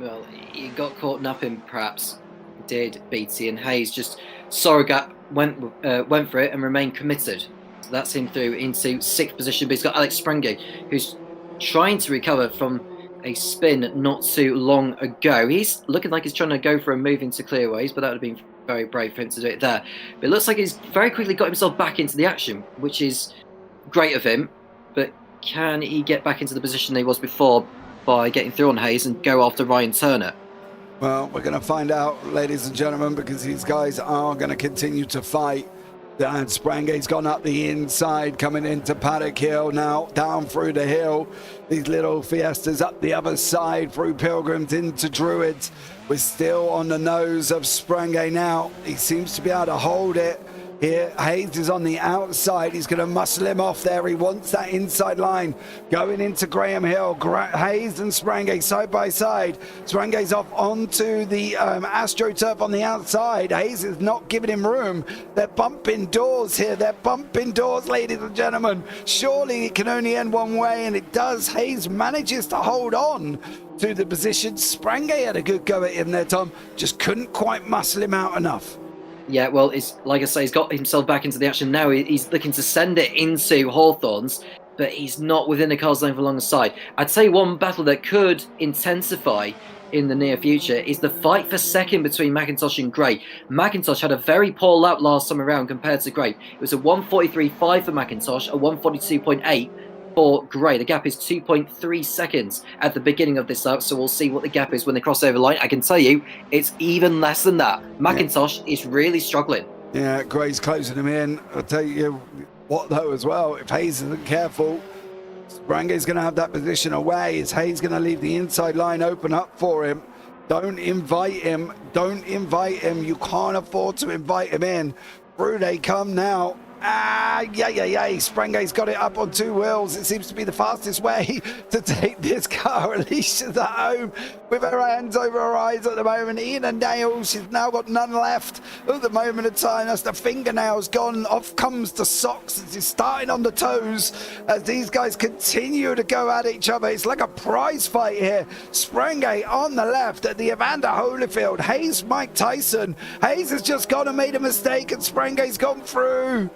Well, he got caught napping, perhaps, did BT, and Hayes just saw a gap, went for it and remained committed. So that's him through into 6th position. But he's got Alex Sprangay, who's trying to recover from a spin not too long ago. He's looking like he's trying to go for a move into clearways, but that would have been very brave for him to do it there. But it looks like he's very quickly got himself back into the action, which is great of him. But can he get back into the position he was before by getting through on Hayes and go after Ryan Turner? Well, we're going to find out, ladies and gentlemen, because these guys are going to continue to fight. And Sprangay's gone up the inside, coming into Paddock Hill now, down through the hill. These little Fiestas up the other side, through Pilgrims into Druids. We're still on the nose of Sprangay now. He seems to be able to hold it. Here, Hayes is on the outside. He's going to muscle him off there. He wants that inside line going into Graham Hill. Hayes and Sprangay side by side. Sprangay's off onto the AstroTurf on the outside. Hayes is not giving him room. They're bumping doors here. They're bumping doors, ladies and gentlemen. Surely it can only end one way, and it does. Hayes manages to hold on to the position. Sprangay had a good go at him there, Tom. Just couldn't quite muscle him out enough. Yeah, well, it's like I say, he's got himself back into the action now. He's looking to send it into Hawthorns, but he's not within the car's length alongside. I'd say one battle that could intensify in the near future is the fight for second between McIntosh and Gray. McIntosh had a very poor lap last time around compared to Gray. It was a 1:43.5 for McIntosh, a 1:42.8 for Gray. The gap is 2.3 seconds at the beginning of this lap, so we'll see what the gap is when they cross over line. I can tell you, it's even less than that. McIntosh is really struggling. Yeah, Gray's closing him in. I'll tell you what, though, as well, if Hayes isn't careful, Sprangay's going to have that position away. Is Hayes going to leave the inside line open up for him? Don't invite him. Don't invite him. You can't afford to invite him in. Through they come now. Sprangay's got it up on 2 wheels. It seems to be the fastest way to take this car. Alicia's at home with her hands over her eyes at the moment. Ian and nails, she's now got none left at the moment of time. That's the fingernails gone. Off comes the socks. It's starting on the toes as these guys continue to go at each other. It's like a prize fight here. Sprangay on the left at the Evander Holyfield. Hayes, Mike Tyson. Hayes has just gone and made a mistake, and Sprangay's gone through.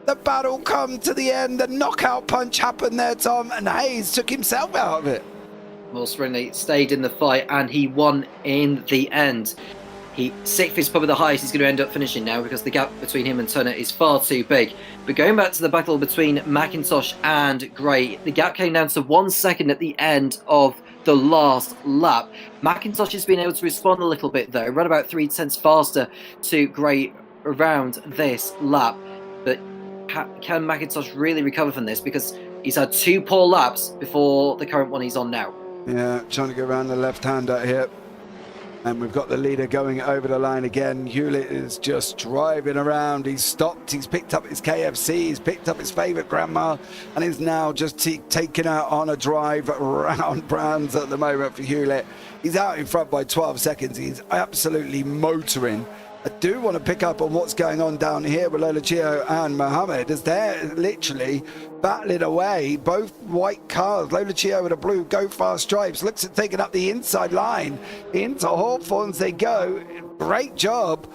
The battle come to the end. The knockout punch happened there, Tom, and Hayes took himself out of it. Well, Sprangay stayed in the fight and he won in the end. Sixth is probably the highest he's going to end up finishing now, because the gap between him and Turner is far too big. But going back to the battle between McIntosh and Gray, the gap came down to 1 second at the end of the last lap. McIntosh has been able to respond a little bit though, run about 3/10 faster to Gray around this lap. But can McIntosh really recover from this? Because he's had 2 poor laps before the current one he's on now. Yeah, trying to go around the left-hander here. And we've got the leader going over the line again. Hewlett is just driving around. He's stopped. He's picked up his KFC. He's picked up his favourite grandma. And is now just taking out on a drive around Brands at the moment for Hewlett. He's out in front by 12 seconds. He's absolutely motoring. I do want to pick up on what's going on down here with Lolachio and Mohammed, as they're literally battling away. Both white cars, Lolachio with a blue Go Fast stripes, looks at taking up the inside line. Into Hawthorns they go. Great job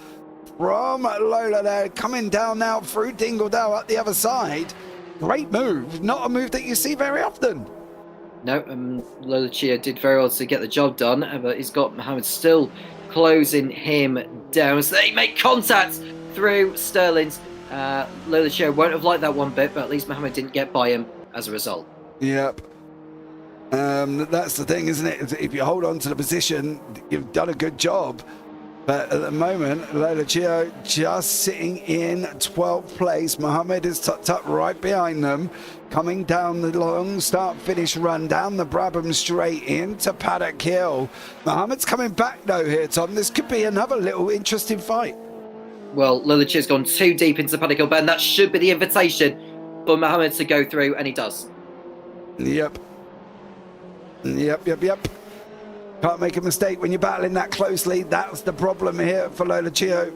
from Lola there, coming down now through Dingledale up the other side. Great move, not a move that you see very often. No, Lolachio did very well to get the job done, but he's got Mohammed still closing him down. So they make contact through Sterling's. Lolachio won't have liked that one bit, but at least Mohammed didn't get by him as a result. Yep. That's the thing, isn't it? If you hold on to the position, you've done a good job. But at the moment, Lolachio just sitting in 12th place. Mohammed is tucked up right behind them, coming down the long start-finish run down the Brabham straight into Paddock Hill. Mohammed's coming back though here, Tom. This could be another little interesting fight. Well, Lolachio's gone too deep into Paddock Hill, Ben. That should be the invitation for Mohammed to go through, and he does. Yep. Can't make a mistake when you're battling that closely. That's the problem here for Lolachio.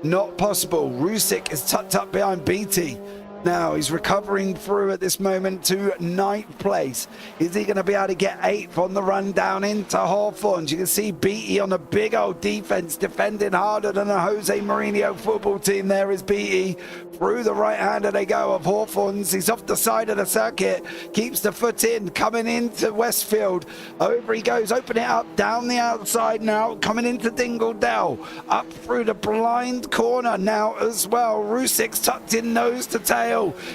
Not possible. Rusik is tucked up behind Beatty. Now he's recovering through at this moment to 9th place. Is he going to be able to get 8th on the run down into Hawthorns? You can see Beatty on a big old defense, defending harder than a Jose Mourinho football team. There is Beatty. Through the right-hander they go of Hawthorns. He's off the side of the circuit. Keeps the foot in, coming into Westfield. Over he goes, open it up, down the outside now, coming into Dingledale. Up through the blind corner now as well. Rusik's tucked in nose to tail.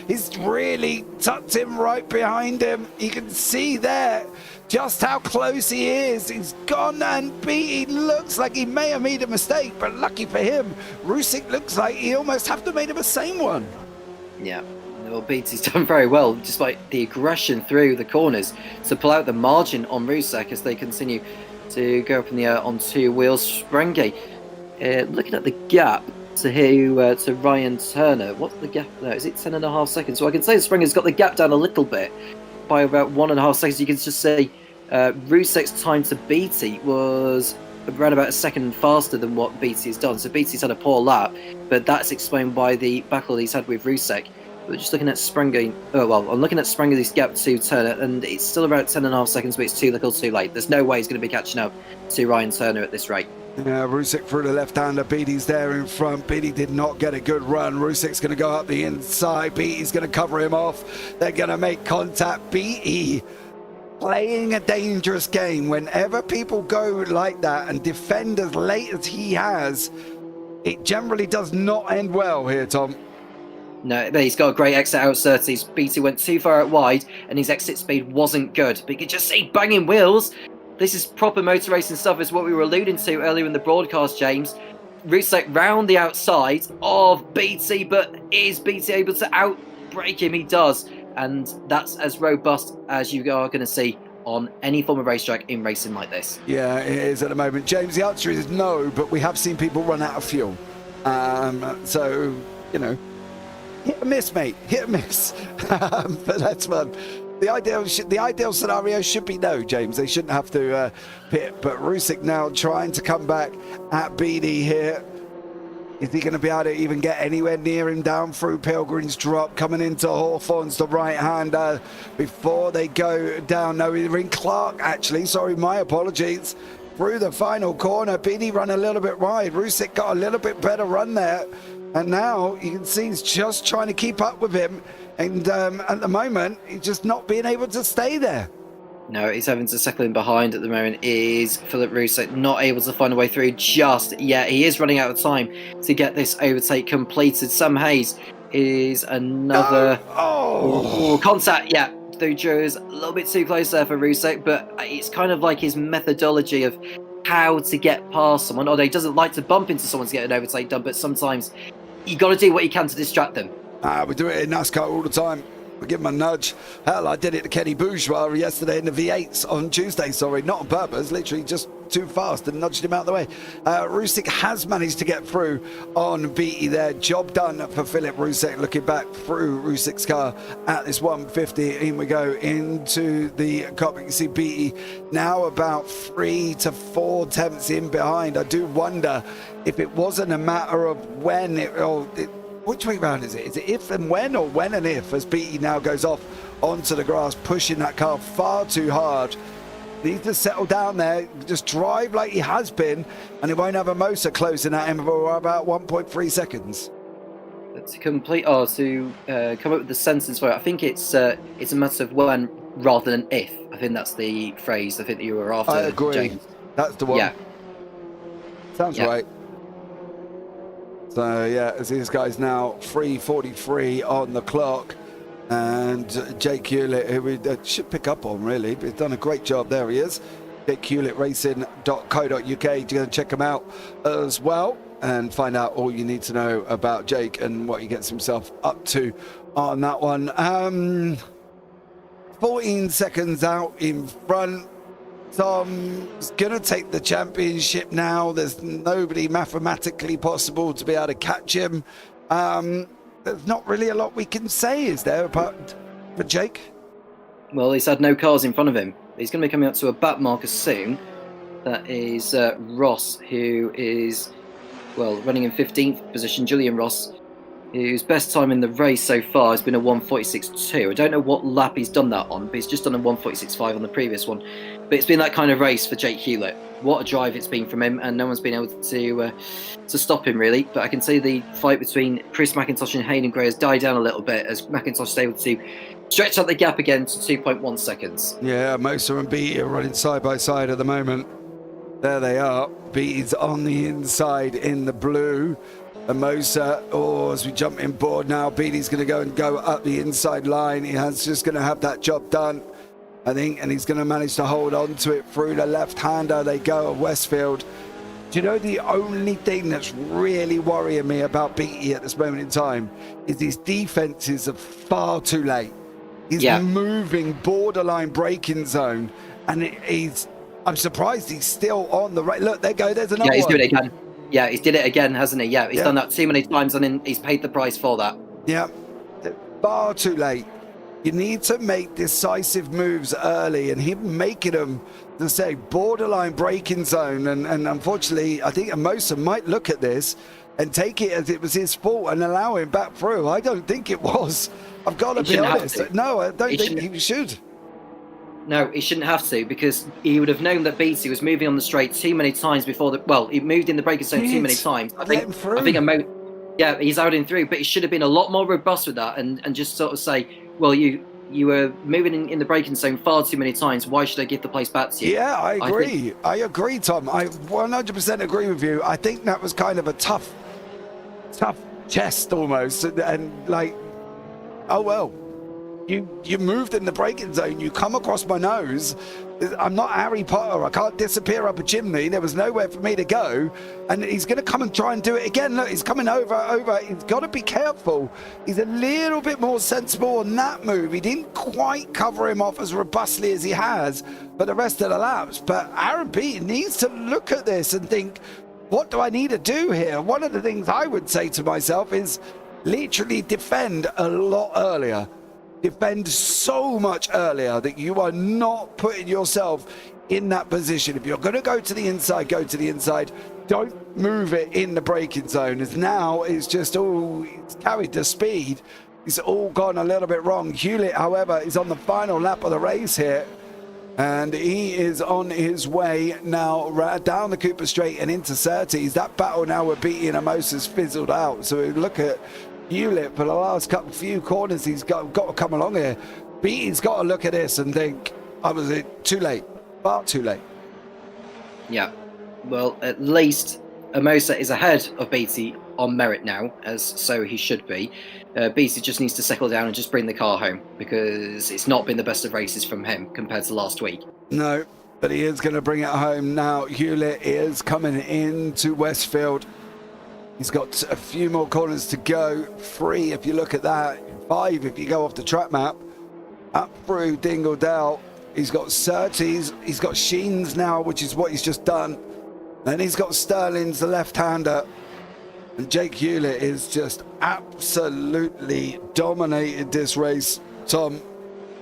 He's really tucked in right behind him. You can see there just how close he is. He's gone, and Beatty looks like he may have made a mistake, but lucky for him, Rusik looks like he almost have to made him the same one. Yeah. Well, Beatty's done very well, despite the aggression through the corners, to pull out the margin on Rusik as they continue to go up in the air on 2 wheels. Sprenge, looking at the gap to Ryan Turner. What's the gap there? Is it 10.5 seconds? So I can say Sprenger's got the gap down a little bit, by about 1.5 seconds. You can just say Rusek's time to Beatty was around about a second faster than what Beatty's done. So Beatty's had a poor lap, but that's explained by the battle he's had with Rusek. But just looking at Sprenger, I'm looking at Sprenger's gap to Turner, and it's still about 10.5 seconds, but it's too little too late. There's no way he's going to be catching up to Ryan Turner at this rate. Yeah, Rusik through the left-hander. Beatty's there in front. Beatty did not get a good run. Rusik's going to go up the inside. Beatty's going to cover him off. They're going to make contact. Beatty playing a dangerous game. Whenever people go like that and defend as late as he has, it generally does not end well here, Tom. No, but he's got a great exit out 30s. Beatty went too far out wide, and his exit speed wasn't good. But you can just see banging wheels. This is proper motor racing stuff, is what we were alluding to earlier in the broadcast, James. Rusek round the outside of Beatty, but is Beatty able to outbrake him? He does. And that's as robust as you are going to see on any form of racetrack in racing like this. Yeah, it is at the moment. James, the answer is no, but we have seen people run out of fuel. So, you know, hit and miss, mate. Hit and miss. But that's fun. The ideal scenario should be no, James. They shouldn't have to pit. But Rusik now trying to come back at Beatty here. Is he going to be able to even get anywhere near him down through Pilgrim's Drop, coming into Hawthorns, the right-hander, before they go down? No, we're in Clark, actually. Sorry, my apologies. Through the final corner, Beatty run a little bit wide. Rusik got a little bit better run there. And now you can see he's just trying to keep up with him. And at the moment, he's just not being able to stay there. No, he's having to settle in behind at the moment. Is Philip Rousset not able to find a way through just yet? He is running out of time to get this overtake completed. Sam Hayes is another contact. Yeah, Dujo is a little bit too close there for Rousset, but it's kind of like his methodology of how to get past someone. Although he doesn't like to bump into someone to get an overtake done, but sometimes you got to do what you can to distract them. We do it in NASCAR all the time. We give him a nudge. Hell, I did it to Kenny Bourgeois yesterday in the V8s on Tuesday. Sorry, not on purpose, literally just too fast and nudged him out of the way. Rousset has managed to get through on Beatty there. Job done for Philip Rousset. Looking back through Rousset's car at this 150. In we go into the cockpit. You see Beatty now about 3 to 4 tenths in behind. I do wonder if it wasn't a matter of when which way round is it? Is it if and when, or when and if, as Beatty now goes off onto the grass, pushing that car far too hard. Needs to settle down there, just drive like he has been, and he won't have a Mosa closing at him for about 1.3 seconds. To complete, to come up with the sentence for it, I think it's a matter of when rather than if. I think that's the phrase I think that you were after, I agree. James. That's the one. Yeah. Sounds right. So yeah, as these guys now 3:43 on the clock, and Jake Hewlett, who we should pick up on really, but he's done a great job. There he is, jakehewlettracing.co.uk. You're going to check him out as well and find out all you need to know about Jake and what he gets himself up to on that one. 14 seconds out in front. Tom's gonna take the championship now. There's nobody mathematically possible to be able to catch him. There's not really a lot we can say, is there, apart from Jake? Well, he's had no cars in front of him. He's going to be coming up to a back marker soon. That is Ross, who is, running in 15th position. Julian Ross, whose best time in the race so far has been a 1:46.2. I don't know what lap he's done that on, but he's just done a 1:46.5 on the previous one. But it's been that kind of race for Jake Hewlett. What a drive it's been from him, and no one's been able to stop him, really. But I can see the fight between Chris McIntosh and Hayden Gray has died down a little bit, as McIntosh is able to stretch out the gap again to 2.1 seconds. Yeah, Mosa and Beatty are running side by side at the moment. There they are. Beatty's on the inside in the blue. And Mosa, as we jump in board now, Beatty's going to go up the inside line. He has just going to have that job done, I think, and he's going to manage to hold on to it through the left-hander. They go at Westfield. Do you know the only thing that's really worrying me about Beatty at this moment in time is his defenses are far too late. He's moving borderline braking zone, and I'm surprised he's still on the right. Look, there go. There's another one. Yeah, he's doing it again. Yeah, he's did it again, hasn't he? Yeah, he's done that too many times, and he's paid the price for that. Yeah, far too late. You need to make decisive moves early, and him making them, to say, borderline braking zone. And unfortunately, I think Mosa might look at this and take it as it was his fault and allow him back through. I don't think it was. I've got to be honest. No, I don't think he should. No, he shouldn't have to, because he would have known that Beatty was moving on the straight too many times before he moved in the braking zone too many times. I think he's out in through, but he should have been a lot more robust with that and just sort of say, well, you were moving in the braking zone far too many times. Why should I give the place back to you? Yeah, I agree. I agree, Tom. I 100% agree with you. I think that was kind of a tough chest almost, and like, oh well. You moved in the braking zone. You come across my nose. I'm not Harry Potter. I can't disappear up a chimney. There was nowhere for me to go. And he's going to come and try and do it again. Look, he's coming over. He's got to be careful. He's a little bit more sensible on that move. He didn't quite cover him off as robustly as he has for the rest of the laps. But Aaron Beatty needs to look at this and think, what do I need to do here? One of the things I would say to myself is literally defend a lot earlier. Defend so much earlier that you are not putting yourself in that position. If you're going to go to the inside, go to the inside. Don't move it in the braking zone, as now it's just it's carried the speed. It's all gone a little bit wrong. Hewlett, however, is on the final lap of the race here, and he is on his way now down the Cooper Straight and into Surtees. That battle now with Beatty and Amosa's fizzled out. So we look at Hewlett for the last few corners. He's got to come along here. Beatty's got to look at this and think, I was too late, far too late. Yeah. Well, at least Amosa is ahead of Beatty on merit now, as so he should be. Beatty just needs to settle down and just bring the car home, because it's not been the best of races from him compared to last week. No, but he is going to bring it home now. Hewlett is coming into Westfield. He's got a few more corners to go. 3 if you look at that. 5 if you go off the track map. Up through Dingledale. He's got Surtees. He's got Sheens now, which is what he's just done. Then he's got Sterling's the left-hander. And Jake Hewlett is just absolutely dominated this race, Tom.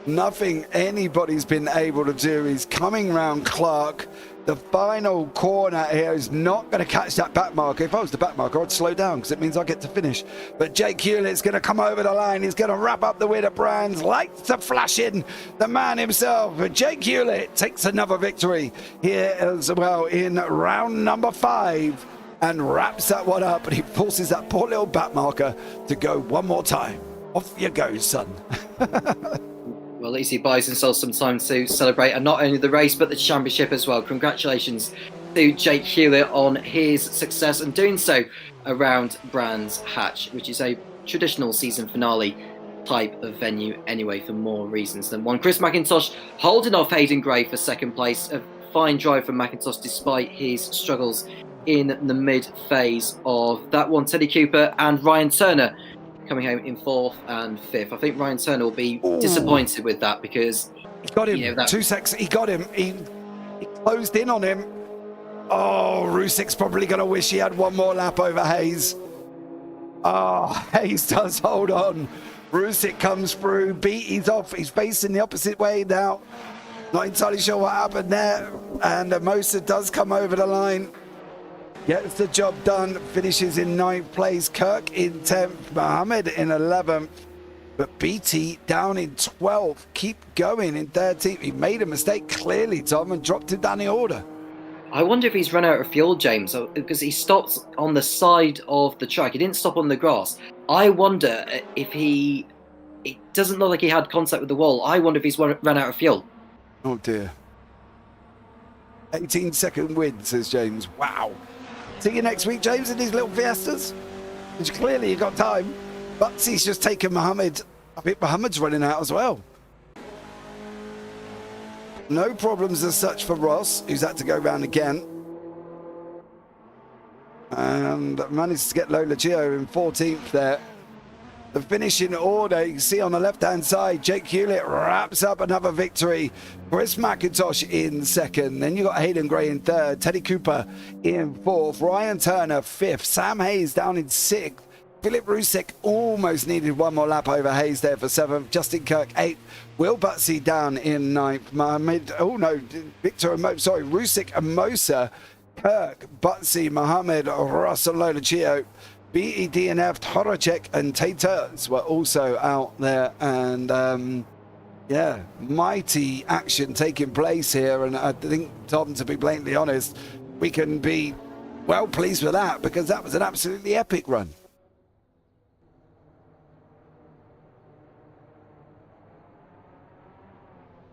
Nothing anybody's been able to do. He's coming round Clark. The final corner here is not going to catch that back marker. If I was the back marker, I'd slow down because it means I get to finish. But Jake Hewlett's going to come over the line. He's going to wrap up the winner. Brands lights to flash in. The man himself, Jake Hewlett, takes another victory here as well in round number 5 and wraps that one up. And he forces that poor little back marker to go one more time. Off you go, son. Well, at least he buys himself some time to celebrate, and not only the race, but the championship as well. Congratulations to Jake Hewlett on his success, and doing so around Brands Hatch, which is a traditional season finale type of venue anyway, for more reasons than one. Chris McIntosh holding off Hayden Gray for second place. A fine drive from McIntosh despite his struggles in the mid phase of that one. Teddy Cooper and Ryan Turner coming home in 4th and 5th. I think Ryan Turner will be disappointed with that, because he got him. 2 seconds. He got him. He closed in on him. Oh, Rusik's probably going to wish he had one more lap over Hayes. Oh, Hayes does hold on. Rusik comes through. Beatty's off. He's facing the opposite way now. Not entirely sure what happened there. And Mosa does come over the line. Gets the job done, finishes in 9th place. Kirk in 10th, Mohammed in 11th, but BT down in 12th. Keep going in 13th. He made a mistake clearly, Tom, and dropped him down the order. I wonder if he's run out of fuel, James, because he stopped on the side of the track. He didn't stop on the grass. I wonder if it doesn't look like he had contact with the wall. I wonder if he's run out of fuel. Oh dear. 18-second win, says James. Wow. See you next week, James, in these little fiestas. Which clearly you got time. Butsy's just taken Mohammed. I think Mohammed's running out as well. No problems as such for Ross, who's had to go round again. And managed to get Lola Gio in 14th there. The finishing order, you can see on the left-hand side, Jake Hewlett wraps up another victory. Chris McIntosh in 2nd. Then you got Hayden Gray in 3rd. Teddy Cooper in 4th. Ryan Turner 5th. Sam Hayes down in 6th. Philip Rusik almost needed one more lap over Hayes there for 7th. Justin Kirk 8th. Will Butsy down in 9th. Rusik, Amosa, Kirk, Butsy, Mohammed, Ross and Lola Chio. BEDNF, Horacek and Taters were also out there, and yeah, mighty action taking place here. And I think, Tom, to be blatantly honest, we can be well pleased with that, because that was an absolutely epic run.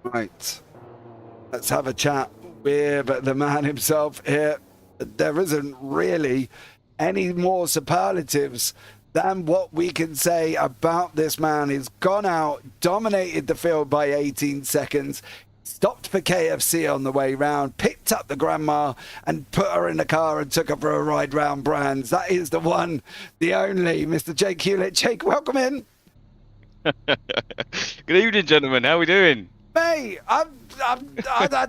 Right, let's have a chat with the man himself here. There isn't really any more superlatives than what we can say about this man. He's gone out, dominated the field by 18 seconds, stopped for KFC on the way round, picked up the grandma and put her in the car and took her for a ride round Brands. That is the one, the only, Mr. Jake Hewlett. Jake, welcome in. Good evening, gentlemen. How are we doing? Mate, I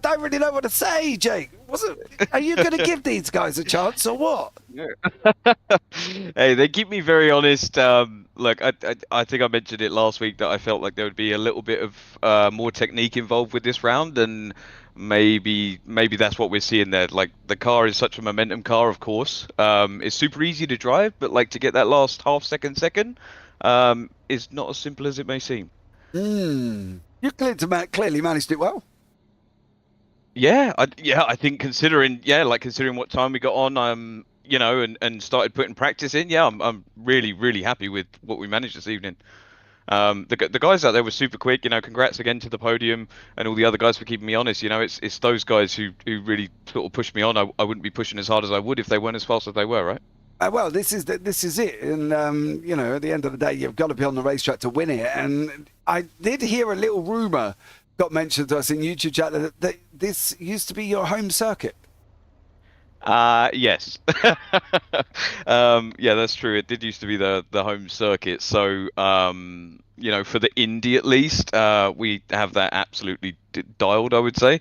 don't really know what to say, Jake. Are you going to give these guys a chance or what? Hey, they keep me very honest. Look, I think I mentioned it last week that I felt like there would be a little bit of more technique involved with this round, and maybe that's what we're seeing there. Like, the car is such a momentum car, of course. It's super easy to drive, but like to get that last half second is not as simple as it may seem. You clearly managed it well. Yeah, I think considering what time we got on, and started putting practice in. Yeah, I'm really happy with what we managed this evening. The guys out there were super quick. Congrats again to the podium and all the other guys for keeping me honest. It's those guys who really sort of pushed me on. I wouldn't be pushing as hard as I would if they weren't as fast as they were, right? Well, this is it, and at the end of the day, you've got to be on the racetrack to win it. And I did hear a little rumor got mentioned to us in YouTube chat that this used to be your home circuit. Yes. Yeah, that's true. It did used to be the home circuit. So, for the Indy at least, we have that absolutely dialed, I would say.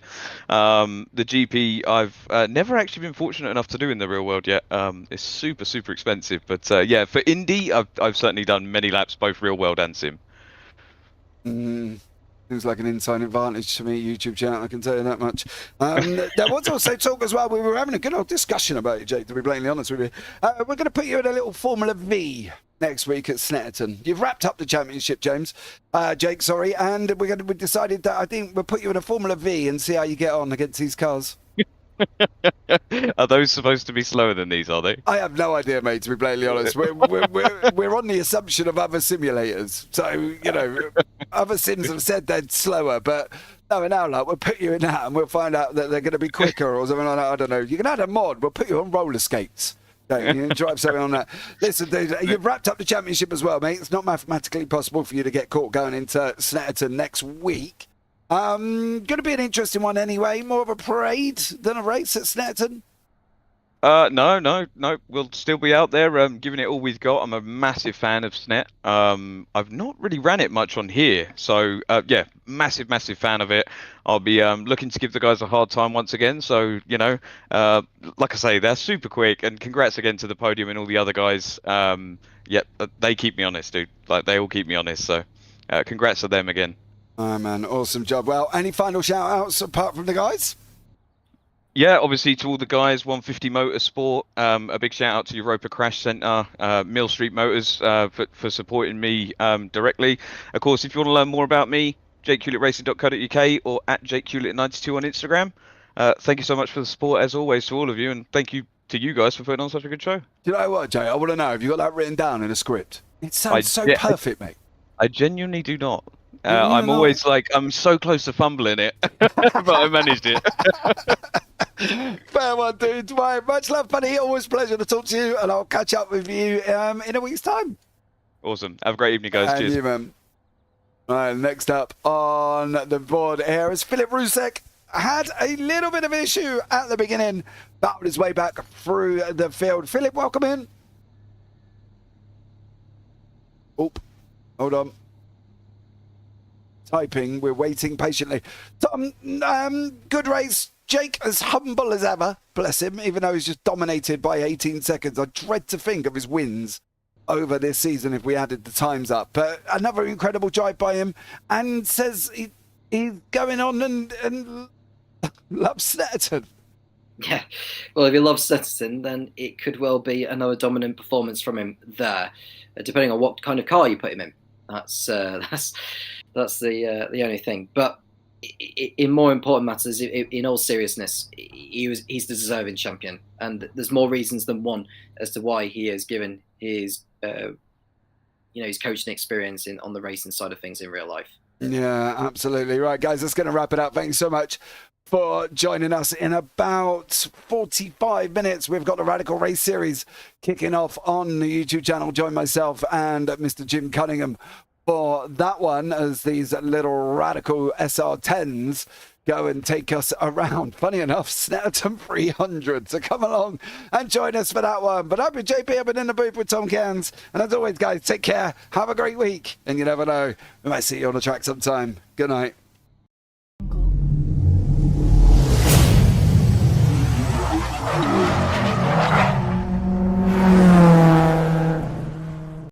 The GP, I've never actually been fortunate enough to do in the real world yet. It's super, super expensive. But yeah, for Indy, I've certainly done many laps, both real world and sim. Seems like an inside advantage to me, YouTube channel, I can tell you that much. There was also talk as well, we were having a good old discussion about it, Jake, to be blatantly honest with you. We're going to put you in a little Formula V next week at Snetterton. You've wrapped up the championship, Jake, sorry, and we decided that I think we'll put you in a Formula V and see how you get on against these cars. Are those supposed to be slower than these, are they? I have no idea, mate, to be blatantly honest. We're on the assumption of other simulators. So, other sims have said they're slower, but no, in our luck, we'll put you in that and we'll find out that they're going to be quicker or something like that. I don't know. You can add a mod. We'll put you on roller skates. You can drive something on that. Listen, dude, you've wrapped up the championship as well, mate. It's not mathematically possible for you to get caught going into Snetterton next week. Going to be an interesting one anyway. More of a parade than a race at Snetterton. No. We'll still be out there, giving it all we've got. I'm a massive fan of Snet. I've not really ran it much on here, so yeah, massive fan of it. I'll be looking to give the guys a hard time once again. So like I say, they're super quick, and congrats again to the podium and all the other guys. Yep, they keep me honest, dude. Like they all keep me honest. So congrats to them again. Oh man, awesome job. Well, any final shout outs apart from the guys? Yeah, obviously to all the guys, 150 Motorsport, a big shout out to Europa Crash Centre, Mill Street Motors for supporting me directly. Of course, if you want to learn more about me, jakehewlettracing.co.uk or at jakehewlett92 on Instagram. Thank you so much for the support as always to all of you, and thank you to you guys for putting on such a good show. Do you know what, Jay? I want to know, have you got that written down in a script? It sounds perfect, mate. I genuinely do not. I'm always like, I'm so close to fumbling it, but I managed it. Fair one, dude. Right, much love, buddy. Always a pleasure to talk to you, and I'll catch up with you in a week's time. Awesome. Have a great evening, guys. Cheers. You, man. All right, next up on the board here is Philip Rusek. Had a little bit of an issue at the beginning, battled his way back through the field. Philip, welcome in. Oh, hold on. Typing, we're waiting patiently. Tom, good race. Jake as humble as ever, bless him, even though he's just dominated by 18 seconds. I dread to think of his wins over this season if we added the times up. But another incredible drive by him, and says he's going on and loves Snetterton. Yeah, well, if he loves Snetterton, then it could well be another dominant performance from him there, depending on what kind of car you put him in. That's the only thing. But in more important matters, in all seriousness, he's the deserving champion, and there's more reasons than one as to why he is given his his coaching experience on the racing side of things in real life. Yeah, absolutely. Right, guys, that's going to wrap it up. Thanks so much for joining us. In about 45 minutes, we've got the Radical Race Series kicking off on the YouTube channel. Join myself and Mr. Jim Cunningham for that one, as these little Radical SR10s go and take us around. Funny enough, Snetterton 300. So come along and join us for that one. But I've been JP, I've been in the booth with Tom Cairns. And as always, guys, take care. Have a great week. And you never know, we might see you on the track sometime. Good night.